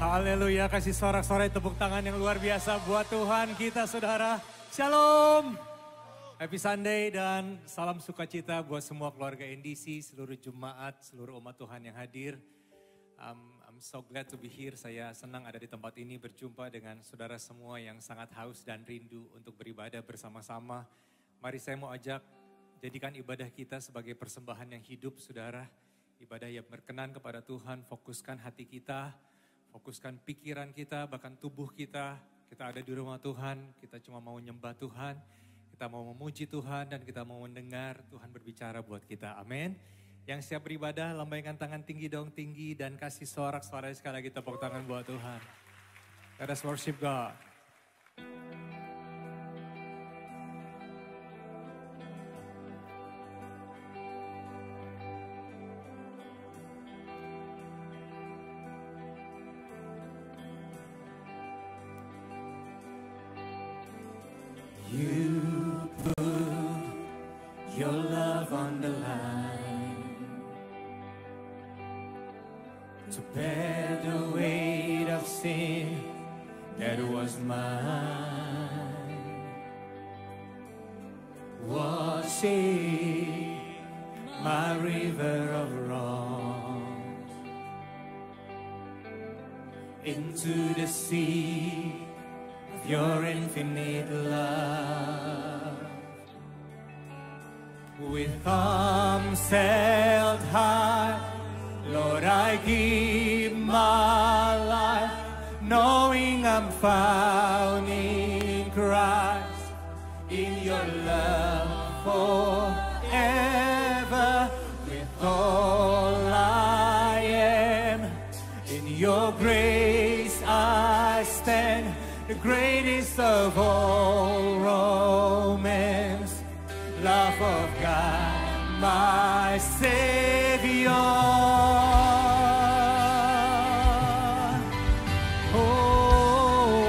Haleluya, kasih sorak-sorai tepuk tangan yang luar biasa buat Tuhan kita saudara. Shalom. Happy Sunday dan salam sukacita buat semua keluarga NDC, seluruh jemaat, seluruh umat Tuhan yang hadir. I'm so glad to be here. Saya senang ada di tempat ini berjumpa dengan saudara semua yang sangat haus dan rindu untuk beribadah bersama-sama. Mari saya mau ajak, jadikan ibadah kita sebagai persembahan yang hidup saudara. Ibadah yang berkenan kepada Tuhan, fokuskan hati kita, fokuskan pikiran kita, bahkan tubuh kita. Kita ada di rumah Tuhan, kita cuma mau nyembah Tuhan, kita mau memuji Tuhan dan kita mau mendengar Tuhan berbicara buat kita. Amin. Yang siap beribadah, lambaikan tangan tinggi dong, tinggi dan kasih sorak-sorai sekali lagi tepuk tangan buat Tuhan. Let us worship God. You put your love on the line to bear the weight of sin that was mine. Wash my river of wrongs into the sea of your infinite love. With arms held high, Lord, I give my life, knowing I'm found in Christ, in your love forever. With all I am, in your grace I stand, the greatest of all romance, love of God, my Savior. Oh,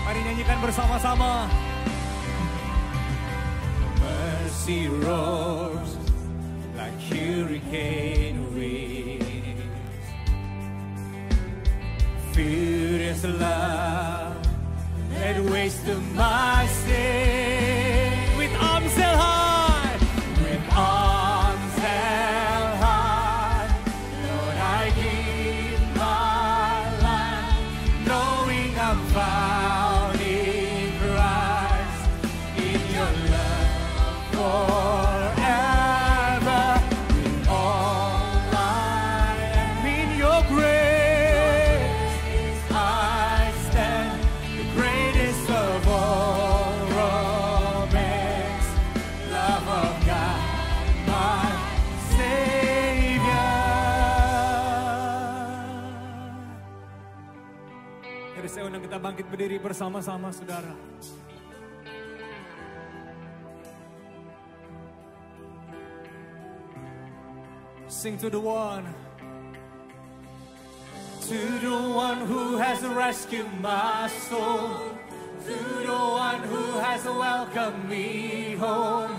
Mari nyanyikan bersama-sama. Mercy roars like hurricane winds, furious love that wasted my sin. With arms held high, with arms held high, Lord, I give my life, knowing I'm found in Christ, in your love forever. With all I am, in your grace I stand, the greatest of all romance, love of God, my Savior. Jadi saya undang kita bangkit berdiri bersama-sama saudara. Sing to the one who has rescued my soul, to the one who has welcomed me home,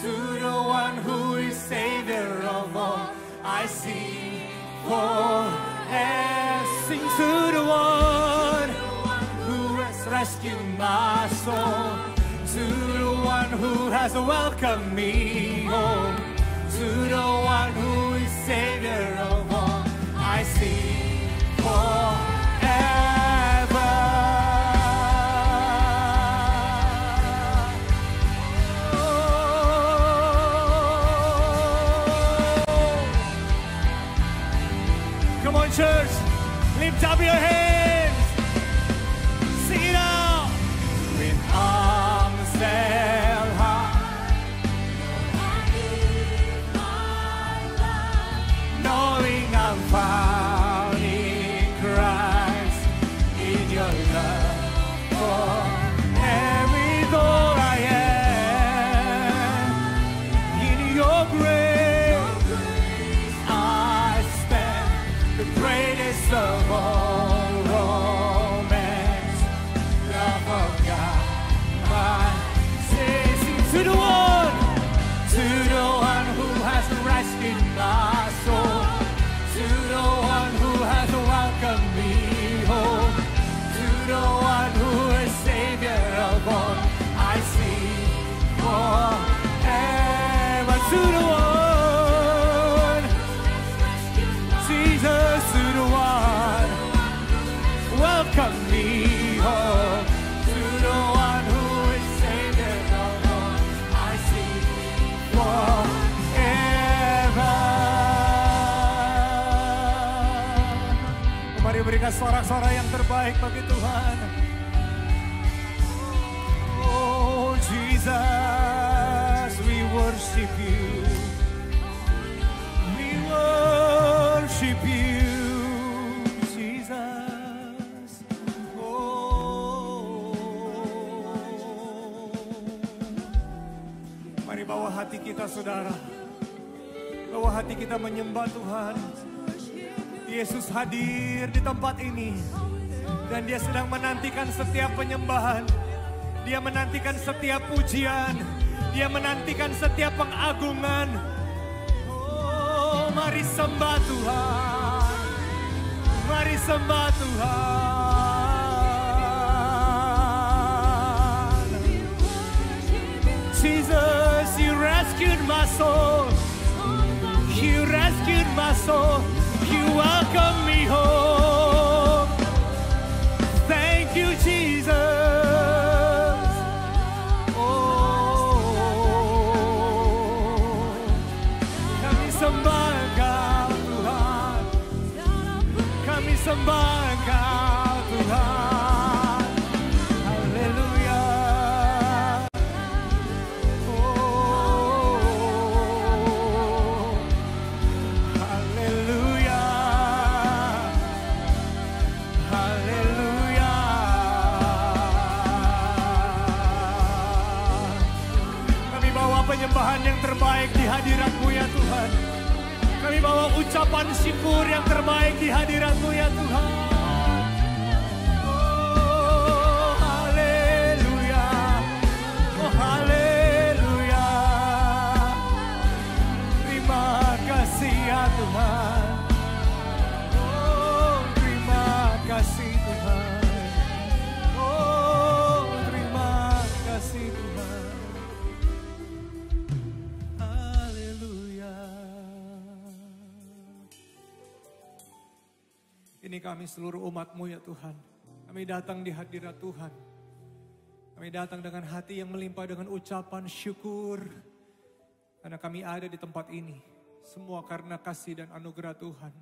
to the one who is Savior of all, I sing for and sing to the one who has rescued my soul, to the one who has welcomed me home, to the one who is Savior of all, I sing forever. Come on church, lift up your hands. Sing it out. With arms held high, knowing I'm found in Christ, in your love for every all I am, in your grace I stand, the greatest of all sorak-sorai yang terbaik bagi Tuhan. Oh Jesus, we worship you. We worship you, Jesus. Oh, mari bawa hati kita, saudara. Bawa hati kita menyembah Tuhan. Yesus hadir di tempat ini. Dan dia sedang menantikan setiap penyembahan. Dia menantikan setiap pujian. Dia menantikan setiap pengagungan. Oh, mari sembah Tuhan. Mari sembah Tuhan. Jesus, you rescued my soul. You rescued my soul. You welcome me home. Thank you, Jesus. Oh, kami sembah Engkau, Tuhan. Kami sembah Engkau, Tuhan. Haleluya. Haleluya. Haleluya. Kami bawa penyembahan yang terbaik di hadirat-Mu ya Tuhan. Kami bawa ucapan syukur yang terbaik di hadirat-Mu ya Tuhan. Oh, haleluya. Oh, haleluya. Terima kasih ya Tuhan. Oh, terima kasih Tuhan. Oh, terima kasih Tuhan. Haleluya. Ini kami seluruh umat-Mu ya Tuhan. Kami datang di hadirat Tuhan. Kami datang dengan hati yang melimpah dengan ucapan syukur. Karena kami ada di tempat ini. Semua karena kasih dan anugerah Tuhan.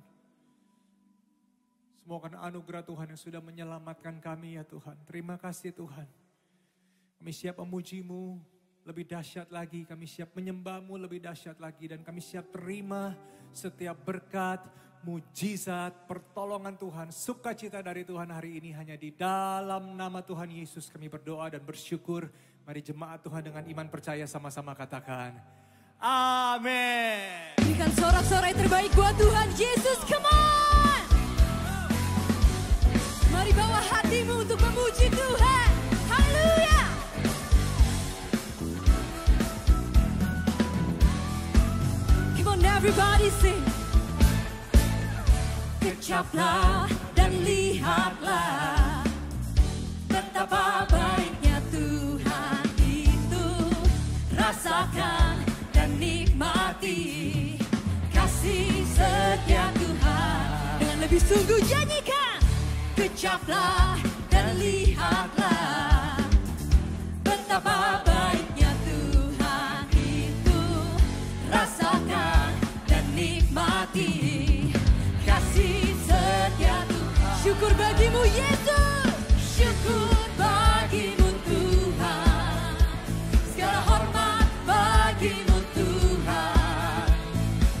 Semua karena anugerah Tuhan yang sudah menyelamatkan kami ya Tuhan. Terima kasih Tuhan. Kami siap memuji-Mu lebih dahsyat lagi. Kami siap menyembah-Mu lebih dahsyat lagi. Dan kami siap terima setiap berkat, mujizat, pertolongan Tuhan, sukacita dari Tuhan hari ini hanya di dalam nama Tuhan Yesus kami berdoa dan bersyukur. Mari jemaat Tuhan dengan iman percaya sama-sama katakan, amin. Berikan sorak-sorai terbaik buat Tuhan Yesus, come on. Mari bawa hatimu untuk memuji Tuhan, haleluya. Come on everybody sing. Kecaplah dan lihatlah betapa baiknya Tuhan itu. Rasakan dan nikmati kasih setia Tuhan. Dengan lebih sungguh nyanyikan. Kecaplah dan lihatlah betapa baiknya Tuhan itu. Rasakan dan nikmati kasih setia Tuhan. Syukur bagimu Yesus. Syukur bagimu Tuhan. Segala hormat bagimu Tuhan.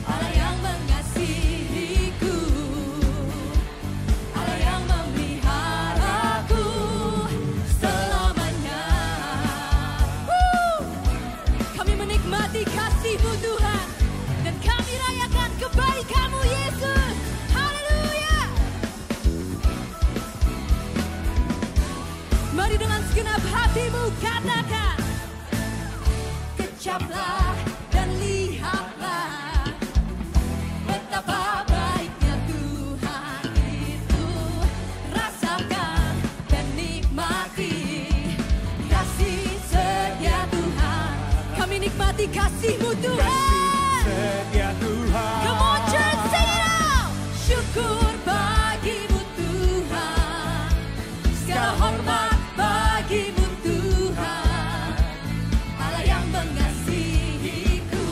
Allah yang mengasihiku. Allah yang memeliharaku selamanya. Kami menikmati kasih-Mu Tuhan. Dan kami rayakan kebaikan-Mu Yesus. Haleluya. Mari dengan segenap hatimu katakan. Kecaplah dan lihatlah betapa baiknya Tuhan itu. Rasakan dan nikmati kasih setia Tuhan. Kami nikmati kasih-Mu Tuhan. Setia Tuhan. Come on church, sing it out. Syukur bagimu Tuhan. Segala hormat bagimu Tuhan. Allah yang mengasihiku.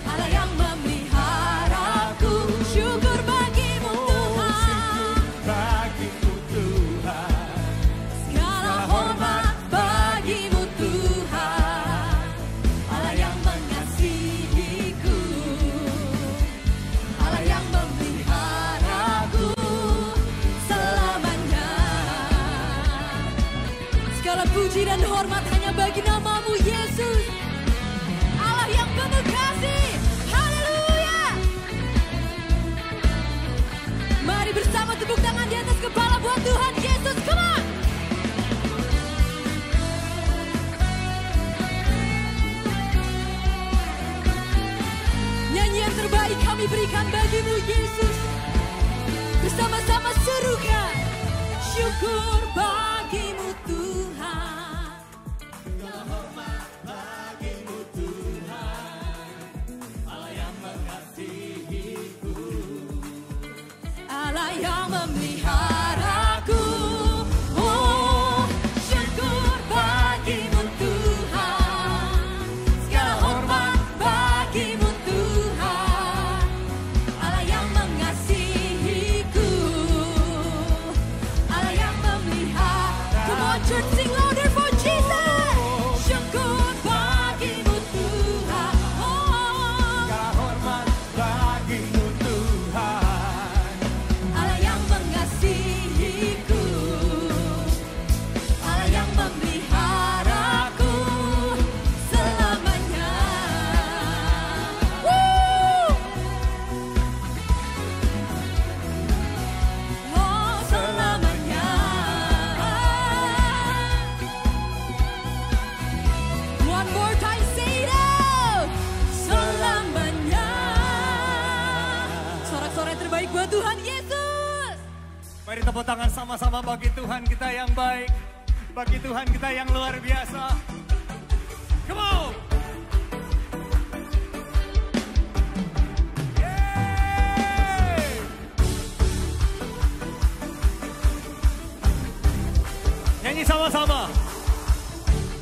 Allah yang memeliharaku. Syukur bagimu Tuhan. kami berikan bagimu Yesus. Bersama-sama serukan syukur bagimu Tuhan. Segala hormat bagimu Tuhan, Allah yang mengasihiku, Allah yang memeliharaku. Oh, syukur bagimu Tuhan. Segala hormat bagimu Tuhan, Allah yang mengasihiku, Allah yang memelihara. Come on church, sing louder for Jesus. Syukur bagimu Tuhan. Oh, Segala hormat bagimu Tuhan, Allah yang mengasihiku, Allah yang memeliharaku selamanya. Woo! Oh, selamanya. One more time, say it out. Selamanya. Sorak-sorai terbaik buat Tuhan Yesus. Mari tepuk tangan sama-sama bagi Tuhan kita yang baik, bagi Tuhan kita yang luar biasa. Come on! Yeay! Nyanyi sama-sama.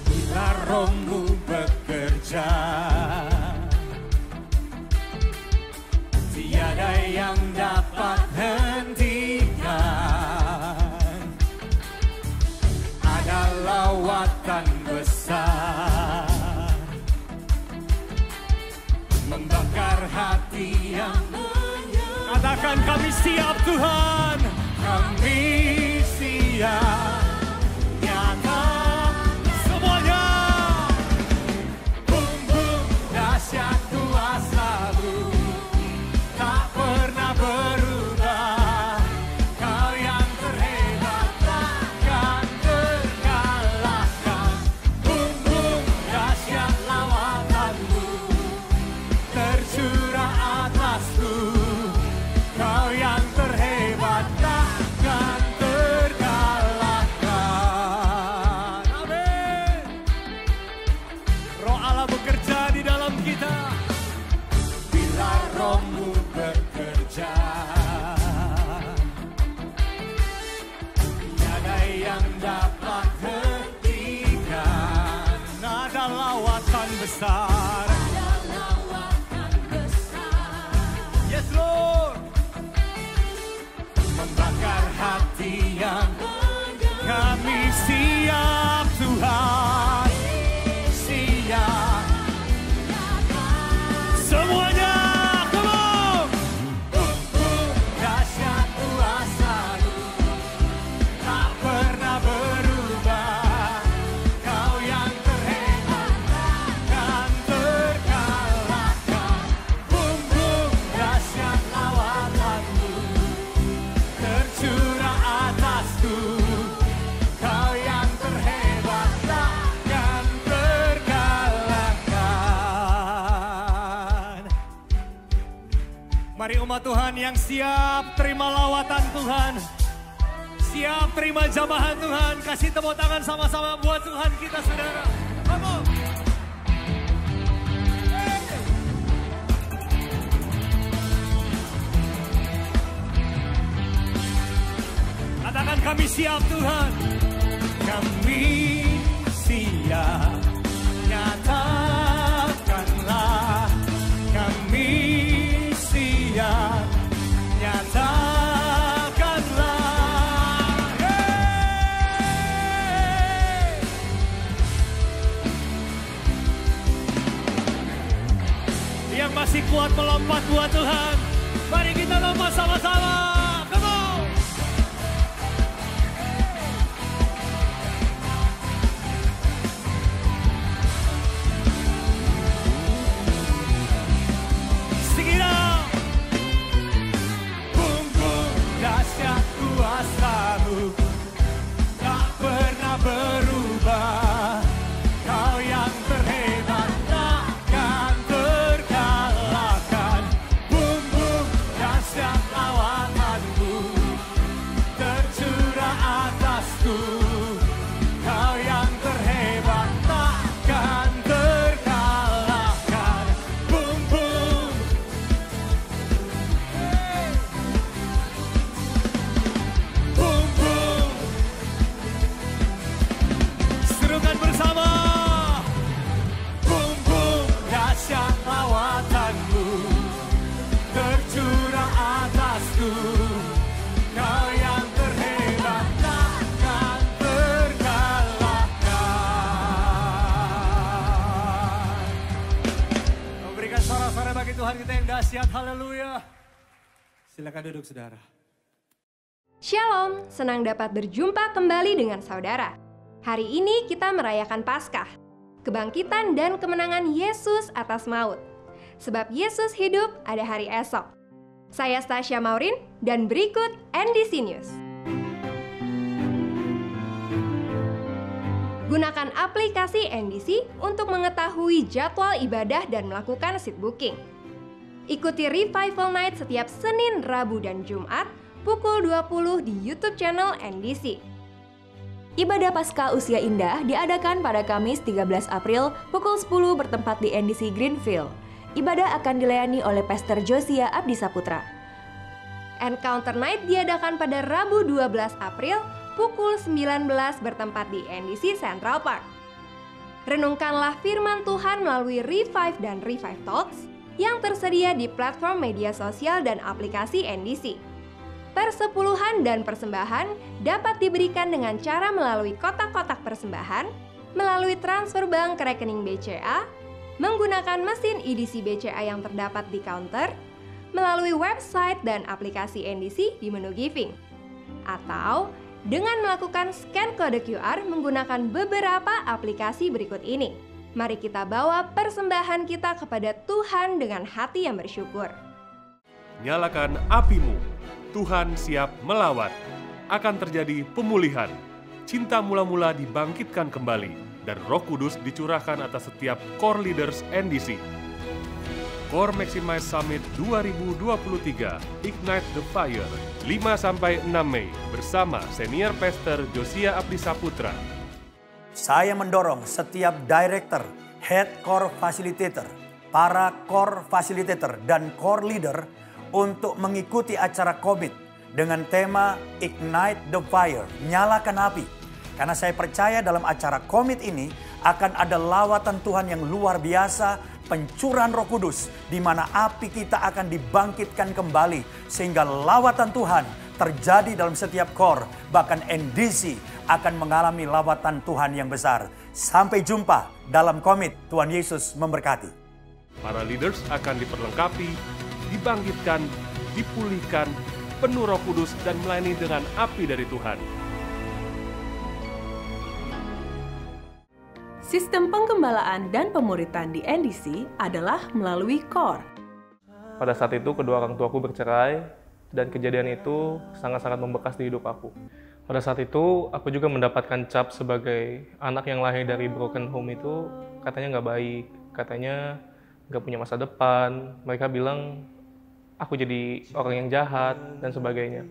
bila rohmu bekerja, tiada yang dapat hentikan. Ada lawatan besar membakar hati yang Katakan kami siap Tuhan. kami siap. Nyata Semuanya. bum bum dahsyat kuasa-Mu tak pernah berubah. Kau yang terhebat takkan terkalahkan. Bum bum dahsyat lawatan-Mu tercurah atasku. Kau yang terhebat takkan terkalahkan. Amin. Roh Allah bekerja di dalam kita. Bila rohmu bekerja, tiada yang dapat hentikan. Ada lawatan besar. Ada lawatan besar. Yes Lord. Membakar hati yang Kami siap Tuhan. siap. Semuanya. Come on. Bum bum dahsyat kuasa-Mu tak pernah berubah. Kau yang terhebat takkan terkalahkan. Bum bum dahsyat lawatan-Mu tercurah atasku. Kau yang terhebat takkan terkalahkan. Mari umat Tuhan yang siap terima lawatan Tuhan. Siap terima jamahan Tuhan. Kasih tepuk tangan sama-sama buat Tuhan kita saudara. Come on. Katakan kami siap Tuhan. Kami siap, nyatakanlah. Kami siap, nyatakanlah. Yang masih kuat melompat buat Tuhan. Mari kita lompat sama-sama. Come on. Sing it out. Bum bum dahsyat kuasa-Mu tak pernah berubah. Kau yang terhebat takkan terkalahkan. Bum suara bagi Tuhan kita yang dahsyat, haleluya. Silakan duduk saudara. Shalom, senang dapat berjumpa kembali dengan saudara. Hari ini kita merayakan Paskah, kebangkitan dan kemenangan Yesus atas maut. Sebab Yesus hidup, ada hari esok. Saya Stasia Maurin dan berikut NDC News. Gunakan aplikasi NDC untuk mengetahui jadwal ibadah dan melakukan seat booking. Ikuti Revival Night setiap Senin, Rabu, dan Jumat pukul 20 di YouTube channel NDC. Ibadah Paskah Usia Indah diadakan pada Kamis 13 April pukul 10 bertempat di NDC Greenfield. Ibadah akan dilayani oleh Pastor Josia Abdi Saputra. Encounter Night diadakan pada Rabu 12 April pukul 19 bertempat di NDC Central Park. Renungkanlah firman Tuhan melalui Revive dan Revive Talks yang tersedia di platform media sosial dan aplikasi NDC. Persepuluhan dan persembahan dapat diberikan dengan cara melalui kotak-kotak persembahan, melalui transfer bank ke rekening BCA, menggunakan mesin EDC BCA yang terdapat di counter, melalui website dan aplikasi NDC di menu giving, atau dengan melakukan scan kode QR menggunakan beberapa aplikasi berikut ini. Mari kita bawa persembahan kita kepada Tuhan dengan hati yang bersyukur. Nyalakan apimu, Tuhan siap melawan. Akan terjadi pemulihan. Cinta mula-mula dibangkitkan kembali dan Roh Kudus dicurahkan atas setiap core leaders NDC. Core Maximize Summit 2023 Ignite the Fire 5-6 Mei bersama Senior Pastor Josia Abdi Saputra. Saya mendorong setiap director, head core facilitator, para core facilitator dan core leader untuk mengikuti acara Commit dengan tema Ignite the Fire, nyalakan api. Karena saya percaya dalam acara Commit ini akan ada lawatan Tuhan yang luar biasa, pencurahan Roh Kudus, di mana api kita akan dibangkitkan kembali sehingga lawatan Tuhan terjadi dalam setiap core, bahkan NDC akan mengalami lawatan Tuhan yang besar. Sampai jumpa dalam Commit. Tuhan Yesus memberkati. Para leaders akan diperlengkapi, dibangkitkan, dipulihkan, penuh Roh Kudus dan melayani dengan api dari Tuhan. Sistem penggembalaan dan pemuritan di NDC adalah melalui core. Pada saat itu kedua orang tuaku bercerai dan kejadian itu sangat-sangat membekas di hidup aku. Pada saat itu aku juga mendapatkan cap sebagai anak yang lahir dari broken home itu katanya nggak baik, katanya nggak punya masa depan. Mereka bilang aku jadi orang yang jahat dan sebagainya.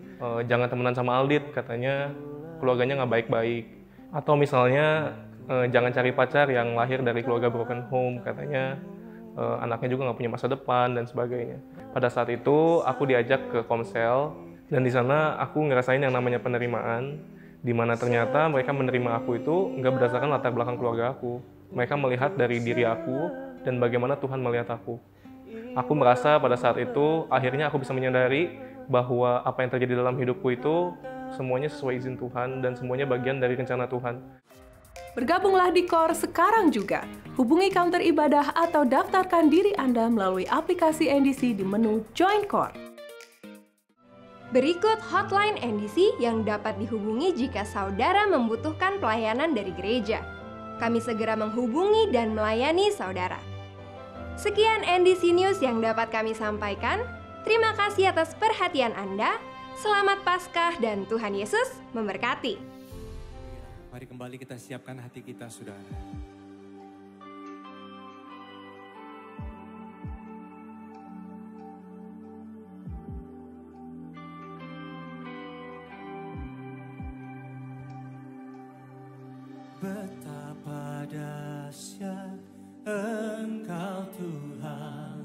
Jangan temenan sama Aldit, katanya keluarganya nggak baik-baik. Atau misalnya jangan cari pacar yang lahir dari keluarga broken home, katanya anaknya juga nggak punya masa depan dan sebagainya. Pada saat itu aku diajak ke Komsel dan di sana aku ngerasain yang namanya penerimaan, di mana ternyata mereka menerima aku itu nggak berdasarkan latar belakang keluarga aku. Mereka melihat dari diri aku dan bagaimana Tuhan melihat aku. Aku merasa pada saat itu akhirnya aku bisa menyadari bahwa apa yang terjadi dalam hidupku itu semuanya sesuai izin Tuhan dan semuanya bagian dari rencana Tuhan. Bergabunglah di core sekarang juga. Hubungi counter ibadah atau daftarkan diri Anda melalui aplikasi NDC di menu Join Core. Berikut hotline NDC yang dapat dihubungi jika saudara membutuhkan pelayanan dari gereja. Kami segera menghubungi dan melayani saudara. Sekian NDC News yang dapat kami sampaikan. Terima kasih atas perhatian Anda. Selamat Paskah dan Tuhan Yesus memberkati. Mari kembali kita siapkan hati kita, saudara. Betapa dahsyat Engkau Tuhan,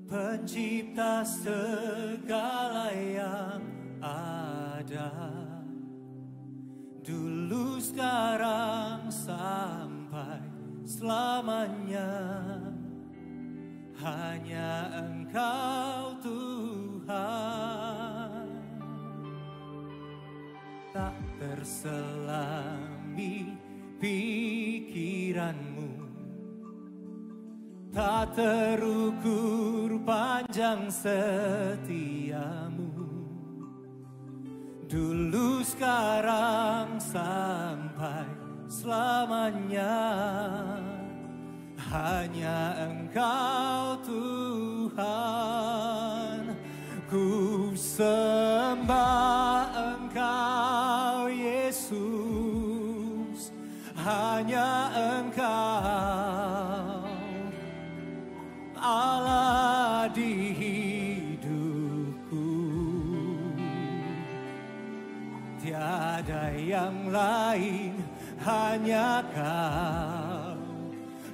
pencipta segala yang ada. Dulu, sekarang, sampai selamanya, hanya Engkau Tuhan. Tak terselami pikiranmu, tak terukur panjang setiamu. Dulu, sekarang, sampai selamanya. Hanya Engkau Tuhan. Ku sembah Engkau Yesus. Hanya Engkau Allah di hidupku. Tiada yang lain, hanya Kau.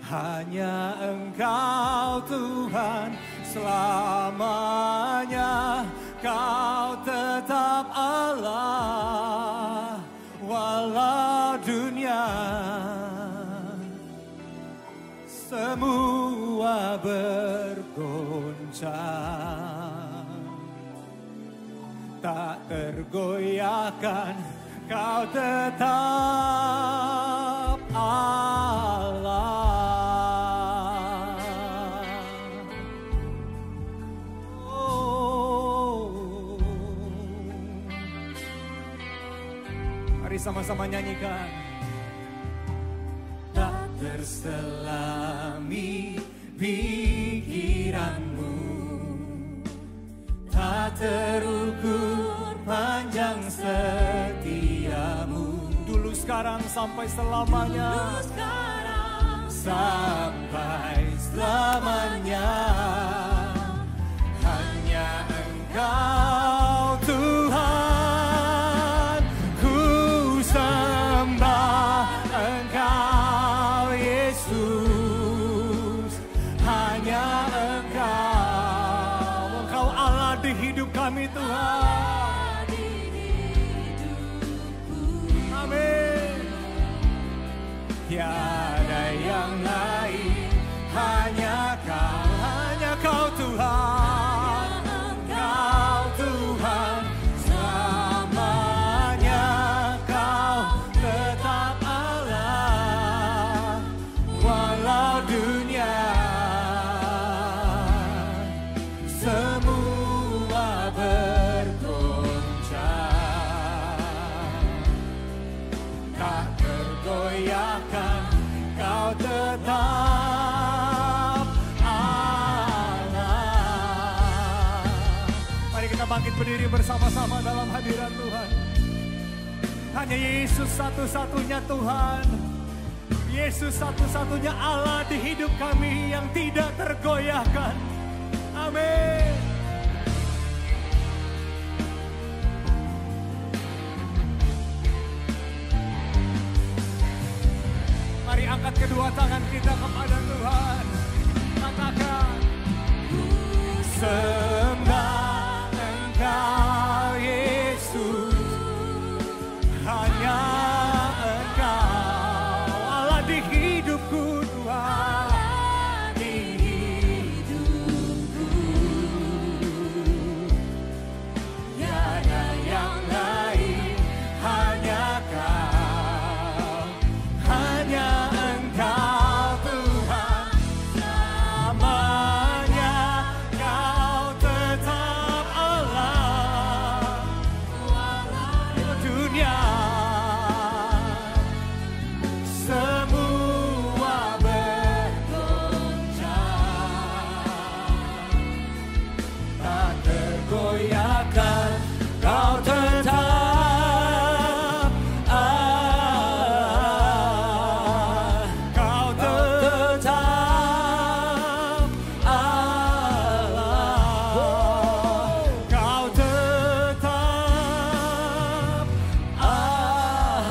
Hanya Engkau Tuhan, selamanya Kau tetap Allah. Walau dunia semua bergoncang, tak tergoyahkan, Kau tetap Allah. Mari sama-sama nyanyikan. Tak terselami pikiranmu, tak terukur panjang setiamu. Dulu, sekarang, sampai selamanya. Dulu, sekarang, sampai selamanya. Hanya Engkau Tuhan. Ku sembah Engkau Yesus. Hanya Engkau Allah di hidup kami Tuhan. Amin. Tiada yang lain, hanya Kau Tuhan. Kau Tuhan, selamanya Kau tetap Allah. Walau dunia semua bergoncang, tak tergoyahkan, Kau tetap Allah. Mari kita bangkit berdiri bersama-sama dalam hadirat Tuhan. Hanya Yesus satu-satunya Tuhan. Yesus satu-satunya Allah di hidup kami yang tidak tergoyahkan. Amin. Mari angkat kedua tangan kita kepada Tuhan. Katakan, sembah Engkau Yesus. Hanya Engkau Allah di hidupku Tuhan. Di hidupku tiada yang lain, hanya Kau. Hanya Engkau Tuhan, selamanya Kau tetap Allah. Walau dunia semua bergoncang, tak tergoyahkan, Kau tetap Allah. Kau tetap Allah. Kau tetap Allah.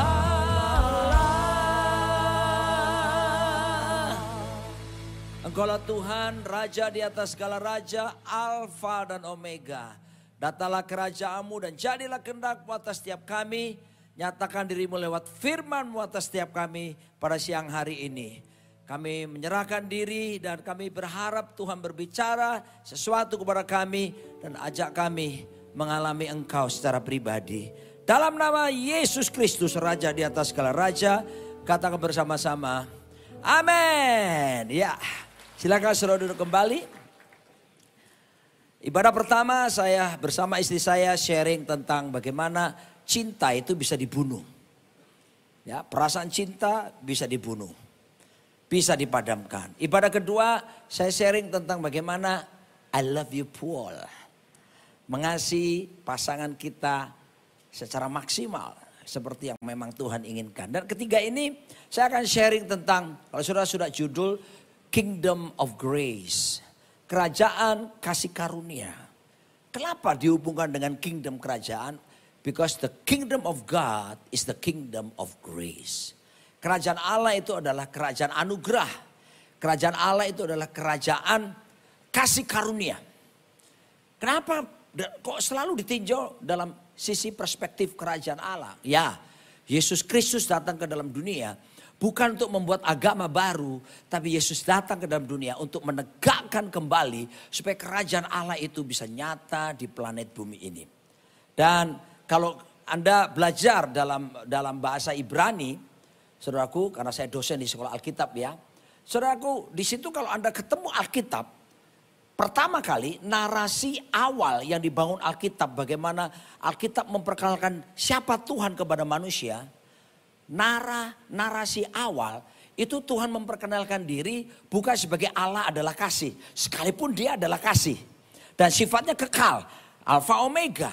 Engkaulah Tuhan, Raja di atas segala raja, Alfa dan Omega. Datanglah kerajaan-Mu dan jadilah kehendak-Mu atas setiap kami. Nyatakan diri-Mu lewat firman-Mu atas setiap kami pada siang hari ini. Kami menyerahkan diri dan kami berharap Tuhan berbicara sesuatu kepada kami dan ajak kami mengalami Engkau secara pribadi. Dalam nama Yesus Kristus, Raja di atas segala raja, katakan bersama-sama, amin. Ya. Silakan saudara duduk kembali. Ibadah pertama saya bersama istri saya sharing tentang bagaimana cinta itu bisa dibunuh. Ya, perasaan cinta bisa dibunuh. Bisa dipadamkan. Ibadah kedua saya sharing tentang bagaimana I love you Paul. Mengasihi pasangan kita secara maksimal. Seperti yang memang Tuhan inginkan. Dan ketiga ini saya akan sharing tentang, kalau saudara sudah judul, Kingdom of Grace. Kerajaan kasih karunia. Kenapa dihubungkan dengan kingdom kerajaan? Because the kingdom of God is the kingdom of grace. Kerajaan Allah itu adalah kerajaan anugerah. Kerajaan Allah itu adalah kerajaan kasih karunia. Kenapa kok selalu ditinjau dalam sisi perspektif kerajaan Allah? Ya, Yesus Kristus datang ke dalam dunia bukan untuk membuat agama baru, tapi Yesus datang ke dalam dunia untuk menegakkan kembali supaya kerajaan Allah itu bisa nyata di planet bumi ini. Dan kalau Anda belajar dalam bahasa Ibrani, saudaraku, karena saya dosen di sekolah Alkitab ya, saudaraku, di situ kalau Anda ketemu Alkitab, pertama kali narasi awal yang dibangun Alkitab, bagaimana Alkitab memperkenalkan siapa Tuhan kepada manusia. Narasi awal itu Tuhan memperkenalkan diri bukan sebagai Allah adalah kasih. Sekalipun dia adalah kasih. Dan sifatnya kekal, Alfa Omega.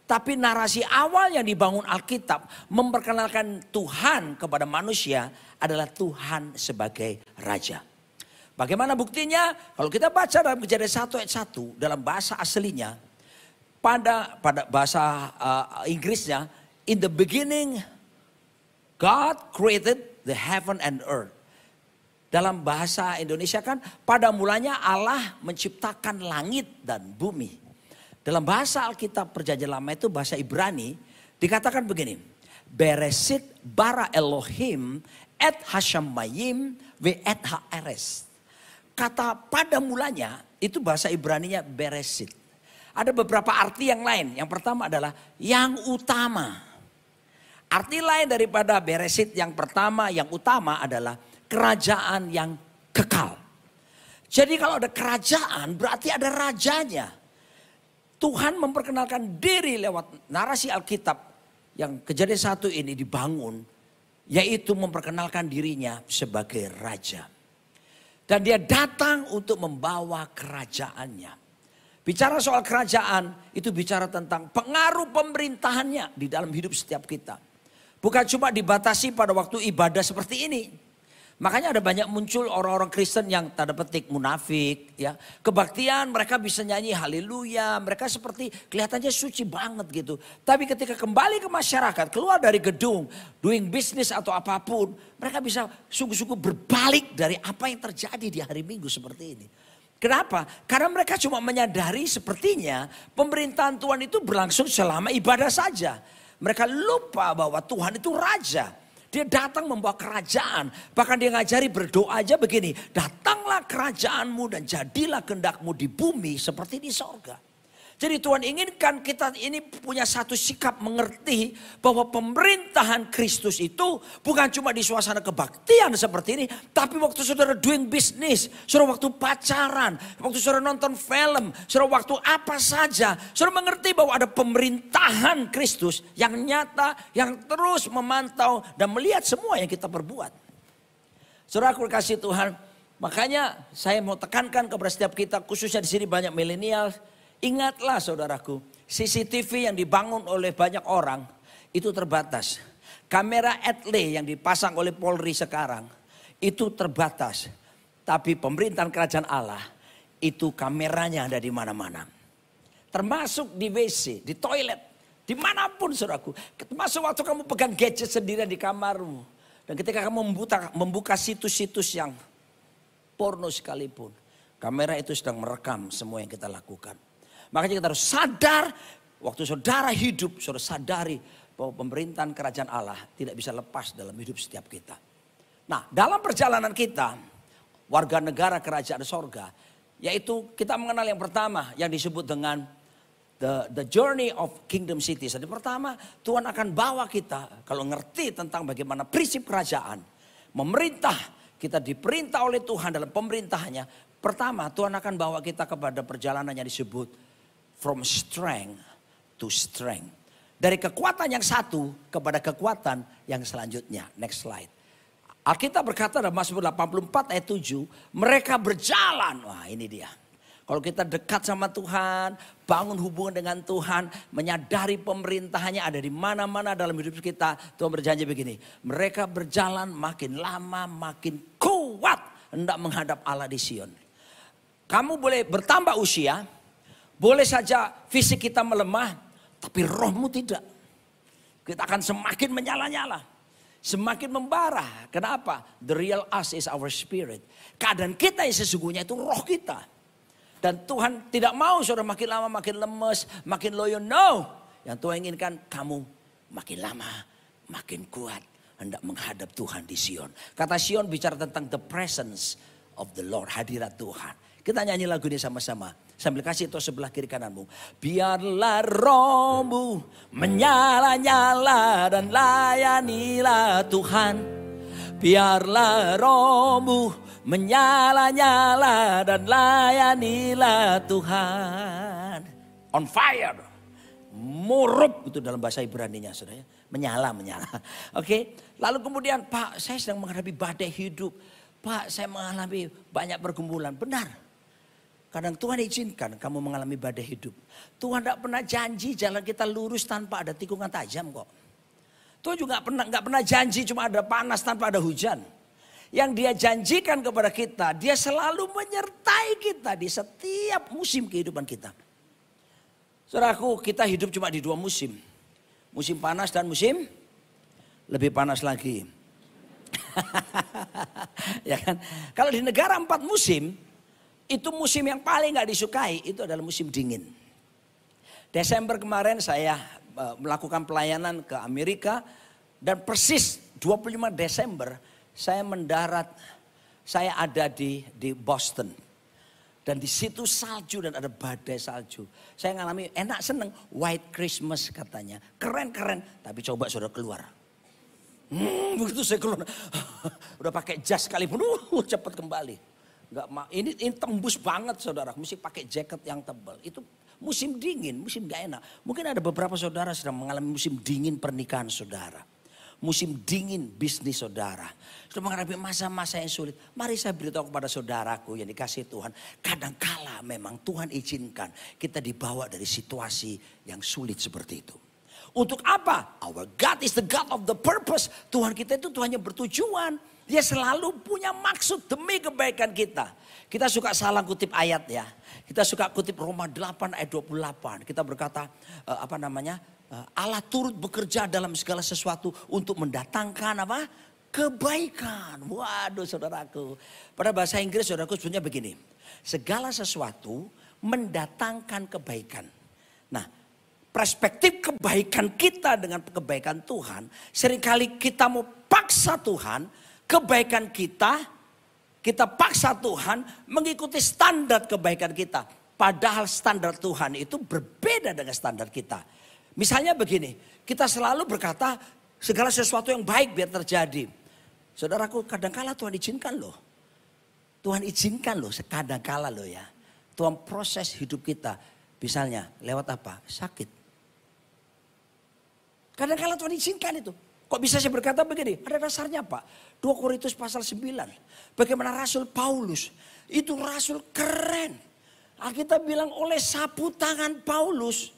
Tapi narasi awal yang dibangun Alkitab memperkenalkan Tuhan kepada manusia adalah Tuhan sebagai Raja. Bagaimana buktinya? Kalau kita baca dalam Kejadian 1 ayat 1 dalam bahasa aslinya, pada bahasa Inggrisnya, in the beginning God created the heaven and earth. Dalam bahasa Indonesia kan, pada mulanya Allah menciptakan langit dan bumi. Dalam bahasa Alkitab Perjanjian Lama itu bahasa Ibrani dikatakan begini, Beresit bara Elohim et hashamayim ve et haares. Kata pada mulanya itu bahasa Ibraninya beresit. Ada beberapa arti yang lain. Yang pertama adalah yang utama. Arti lain daripada beresit yang pertama, yang utama adalah kerajaan yang kekal. Jadi kalau ada kerajaan berarti ada rajanya. Tuhan memperkenalkan diri lewat narasi Alkitab yang Kejadian 1 ini dibangun. Yaitu memperkenalkan dirinya sebagai raja. Dan dia datang untuk membawa kerajaannya. Bicara soal kerajaan itu bicara tentang pengaruh pemerintahannya di dalam hidup setiap kita. Bukan cuma dibatasi pada waktu ibadah seperti ini. Makanya ada banyak muncul orang-orang Kristen yang tanda petik munafik. Ya. Kebaktian mereka bisa nyanyi haleluya. Mereka seperti kelihatannya suci banget gitu. Tapi ketika kembali ke masyarakat, keluar dari gedung, doing business atau apapun. Mereka bisa sungguh-sungguh berbalik dari apa yang terjadi di hari Minggu seperti ini. Kenapa? Karena mereka cuma menyadari sepertinya pemerintahan Tuhan itu berlangsung selama ibadah saja. Mereka lupa bahwa Tuhan itu raja. Dia datang membawa kerajaan. Bahkan dia ngajari berdoa aja begini. Datanglah kerajaanmu dan jadilah kehendakmu di bumi seperti di sorga. Jadi Tuhan inginkan kita ini punya satu sikap mengerti bahwa pemerintahan Kristus itu bukan cuma di suasana kebaktian seperti ini. Tapi waktu saudara doing business, saudara waktu pacaran, waktu saudara nonton film, saudara waktu apa saja. Saudara mengerti bahwa ada pemerintahan Kristus yang nyata, yang terus memantau dan melihat semua yang kita perbuat. Saudara aku kasih Tuhan, makanya saya mau tekankan kepada setiap kita, khususnya di sini banyak milenial. Ingatlah saudaraku, CCTV yang dibangun oleh banyak orang itu terbatas. Kamera Etle yang dipasang oleh Polri sekarang itu terbatas. Tapi pemerintahan kerajaan Allah itu kameranya ada di mana-mana. Termasuk di WC, di toilet, dimanapun saudaraku. Termasuk waktu kamu pegang gadget sendirian di kamarmu. Dan ketika kamu membuka situs-situs yang porno sekalipun. Kamera itu sedang merekam semua yang kita lakukan. Makanya kita harus sadar, waktu saudara hidup, saudara sadari bahwa pemerintahan kerajaan Allah tidak bisa lepas dalam hidup setiap kita. Nah, dalam perjalanan kita, warga negara kerajaan sorga, yaitu kita mengenal yang pertama yang disebut dengan the journey of kingdom cities. Jadi pertama, Tuhan akan bawa kita, kalau ngerti tentang bagaimana prinsip kerajaan, memerintah, kita diperintah oleh Tuhan dalam pemerintahannya, pertama Tuhan akan bawa kita kepada perjalanan yang disebut from strength to strength. Dari kekuatan yang satu kepada kekuatan yang selanjutnya. Next slide. Alkitab berkata dalam Mazmur 84 ayat 7, mereka berjalan. Wah, ini dia. Kalau kita dekat sama Tuhan, bangun hubungan dengan Tuhan, menyadari pemerintahannya ada di mana-mana dalam hidup kita. Tuhan berjanji begini, mereka berjalan makin lama makin kuat hendak menghadap Allah di Sion. Kamu boleh bertambah usia, boleh saja fisik kita melemah, tapi rohmu tidak. Kita akan semakin menyala-nyala, semakin membara. Kenapa? The real us is our spirit. Keadaan kita yang sesungguhnya itu roh kita. Dan Tuhan tidak mau saudara makin lama makin lemes, makin loyo. No. Yang Tuhan inginkan kamu makin lama makin kuat hendak menghadap Tuhan di Sion. Kata Sion bicara tentang the presence of the Lord, hadirat Tuhan. Kita nyanyi lagu ini sama-sama. Sambil kasih itu sebelah kiri kananmu. Biarlah rohmu menyala-nyala dan layanilah Tuhan. Biarlah rohmu menyala-nyala dan layanilah Tuhan. On fire. Murub itu dalam bahasa Ibrani-nya saudara. Menyala. Oke. Lalu kemudian, Pak, saya sedang menghadapi badai hidup. Pak, saya mengalami banyak pergumulan. Benar. Kadang Tuhan izinkan kamu mengalami badai hidup. Tuhan tidak pernah janji jalan kita lurus tanpa ada tikungan tajam kok. Tuhan juga nggak pernah janji cuma ada panas tanpa ada hujan. Yang dia janjikan kepada kita, dia selalu menyertai kita di setiap musim kehidupan kita. Saudaraku, kita hidup cuma di 2 musim. Musim panas dan musim lebih panas lagi. Ya kan? Kalau di negara 4 musim, itu musim yang paling gak disukai, itu adalah musim dingin. Desember kemarin saya melakukan pelayanan ke Amerika. Dan persis 25 Desember saya mendarat, saya ada di Boston. Dan di situ salju dan ada badai salju. Saya ngalami enak seneng, White Christmas katanya. Keren, tapi coba saudara keluar. Begitu saya keluar, udah pakai jas sekalipun, cepat kembali. Ini tembus banget saudara, mesti pakai jaket yang tebal. Itu musim dingin, musim gak enak. Mungkin ada beberapa saudara sedang mengalami musim dingin pernikahan saudara. Musim dingin bisnis saudara. Sudah menghadapi masa-masa yang sulit. Mari saya beritahu kepada saudaraku yang dikasihi Tuhan. Kadangkala memang Tuhan izinkan kita dibawa dari situasi yang sulit seperti itu. Untuk apa? Our God is the God of the purpose. Tuhan kita itu Tuhan yang bertujuan. Dia selalu punya maksud demi kebaikan kita. Kita suka salah kutip ayat ya. Kita suka kutip Roma 8 ayat 28. Kita berkata Allah turut bekerja dalam segala sesuatu untuk mendatangkan apa? Kebaikan. Waduh saudaraku. Pada bahasa Inggris saudaraku sebenarnya begini. Segala sesuatu mendatangkan kebaikan. Nah, perspektif kebaikan kita dengan kebaikan Tuhan. Seringkali kita mau paksa Tuhan, kebaikan kita paksa Tuhan mengikuti standar kebaikan kita. Padahal standar Tuhan itu berbeda dengan standar kita. Misalnya begini, kita selalu berkata segala sesuatu yang baik biar terjadi. Saudaraku, kadangkala Tuhan izinkan loh. Tuhan izinkan loh, sekadangkala loh ya. Tuhan proses hidup kita. Misalnya lewat apa? Sakit. Kadangkala Tuhan izinkan itu. Kok bisa saya berkata begini? Ada dasarnya Pak. 2 Korintus pasal 9. Bagaimana Rasul Paulus. Itu Rasul keren. Alkitab bilang oleh sapu tangan Paulus.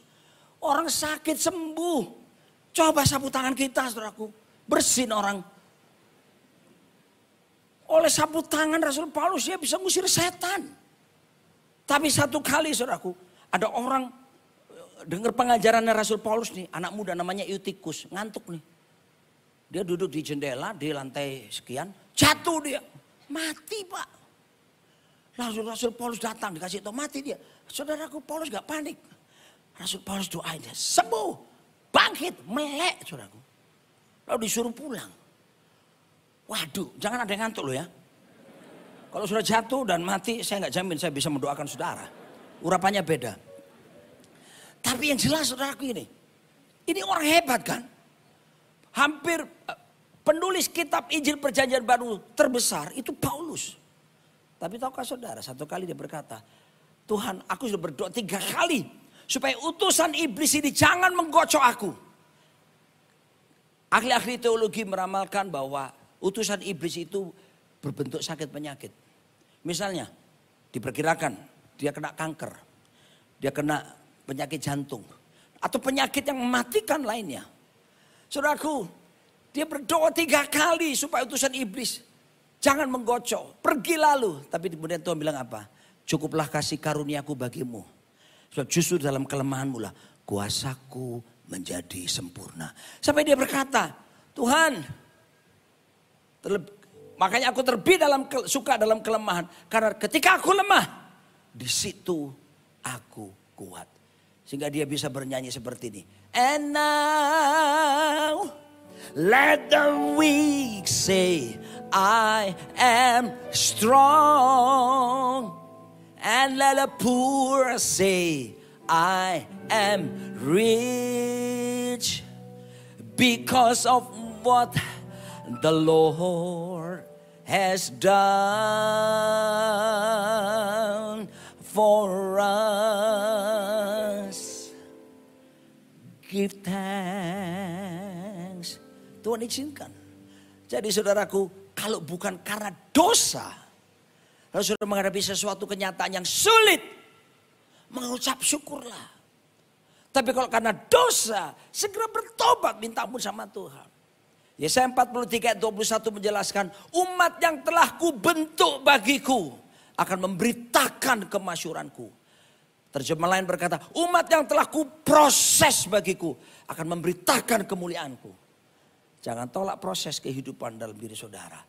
Orang sakit sembuh. Coba sapu tangan kita saudaraku. Bersin orang. Oleh sapu tangan Rasul Paulus dia bisa ngusir setan. Tapi satu kali saudaraku. Ada orang dengar pengajarannya Rasul Paulus nih. Anak muda namanya Eutikus. Ngantuk nih. Dia duduk di jendela di lantai sekian. Jatuh dia. Mati Pak. Lalu Rasul Paulus datang dikasih tahu mati dia. Saudaraku Paulus gak panik. Rasul Paulus doain dia sembuh, bangkit, melek saudaraku. Lalu disuruh pulang. Waduh, jangan ada yang ngantuk loh ya. Kalau sudah jatuh dan mati, saya nggak jamin saya bisa mendoakan saudara. Urapannya beda. Tapi yang jelas saudaraku ini orang hebat kan. Hampir Penulis kitab Injil Perjanjian Baru terbesar itu Paulus. Tapi tahukah saudara, satu kali dia berkata, Tuhan, aku sudah berdoa 3 kali supaya utusan iblis ini jangan menggocok aku. Ahli-ahli teologi meramalkan bahwa utusan iblis itu berbentuk sakit penyakit. Misalnya, diperkirakan dia kena kanker, dia kena penyakit jantung, atau penyakit yang mematikan lainnya. Saudaraku, dia berdoa 3 kali supaya utusan iblis jangan menggocok, pergi lalu. Tapi kemudian Tuhan bilang apa? Cukuplah kasih karuniaku bagimu. Sebab justru dalam kelemahanmu lah kuasaku menjadi sempurna. Sampai dia berkata, Tuhan, makanya aku suka dalam kelemahan. Karena ketika aku lemah, di situ aku kuat. Sehingga dia bisa bernyanyi seperti ini. And now, let the weak say, I am strong. And let the poor say, I am rich. Because of what the Lord has done for us. Give thanks. Tuhan izinkan. Jadi saudaraku, kalau bukan karena dosa, kalau saudara menghadapi sesuatu kenyataan yang sulit, mengucap syukurlah. Tapi kalau karena dosa, segera bertobat, minta ampun sama Tuhan. Yesaya 43 ayat 21 menjelaskan, umat yang telah kubentuk bagiku akan memberitakan kemasyuranku. Terjemah lain berkata, umat yang telah kuproses bagiku akan memberitakan kemuliaanku. Jangan tolak proses kehidupan dalam diri saudara.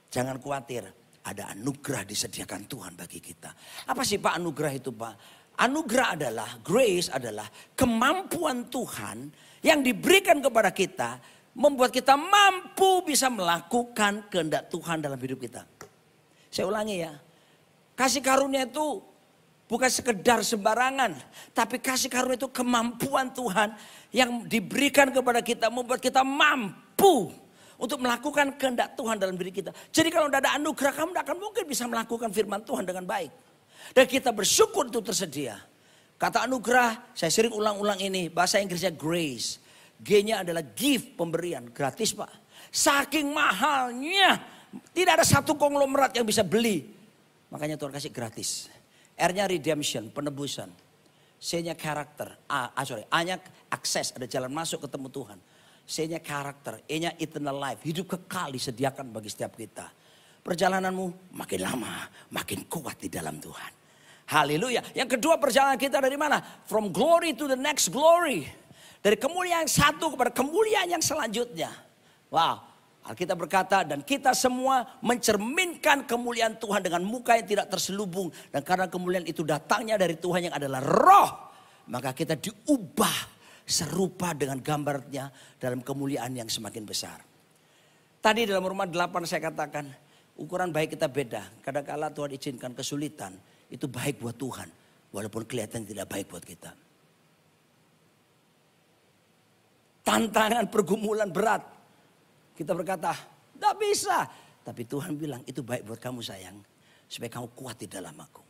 Jangan khawatir, ada anugerah disediakan Tuhan bagi kita. Apa sih Pak anugerah itu Pak? Anugerah adalah, grace adalah kemampuan Tuhan yang diberikan kepada kita. Membuat kita mampu bisa melakukan kehendak Tuhan dalam hidup kita. Saya ulangi ya. Kasih karunia itu bukan sekedar sembarangan. Tapi kasih karunia itu kemampuan Tuhan yang diberikan kepada kita. Membuat kita mampu untuk melakukan kehendak Tuhan dalam diri kita. Jadi kalau tidak ada anugerah, kamu tidak akan mungkin bisa melakukan firman Tuhan dengan baik. Dan kita bersyukur itu tersedia. Kata anugerah, saya sering ulang-ulang ini. Bahasa Inggrisnya grace. G-nya adalah gift, pemberian. Gratis Pak. Saking mahalnya. Tidak ada satu konglomerat yang bisa beli. Makanya Tuhan kasih gratis. R-nya redemption, penebusan. C-nya karakter. A-nya akses, ada jalan masuk ketemu Tuhan. C-nya karakter. E-nya eternal life. Hidup kekal disediakan bagi setiap kita. Perjalananmu makin lama, makin kuat di dalam Tuhan. Haleluya. Yang kedua, perjalanan kita dari mana? From glory to the next glory. Dari kemuliaan yang satu kepada kemuliaan yang selanjutnya. Wow. Alkitab berkata, dan kita semua mencerminkan kemuliaan Tuhan dengan muka yang tidak terselubung. Dan karena kemuliaan itu datangnya dari Tuhan yang adalah roh. Maka kita diubah serupa dengan gambarnya dalam kemuliaan yang semakin besar. Tadi dalam Roma 8 saya katakan, ukuran baik kita beda. Kadang-kala Tuhan izinkan kesulitan, itu baik buat Tuhan. Walaupun kelihatan tidak baik buat kita. Tantangan, pergumulan berat. Kita berkata, tidak bisa. Tapi Tuhan bilang, itu baik buat kamu sayang. Supaya kamu kuat di dalam aku.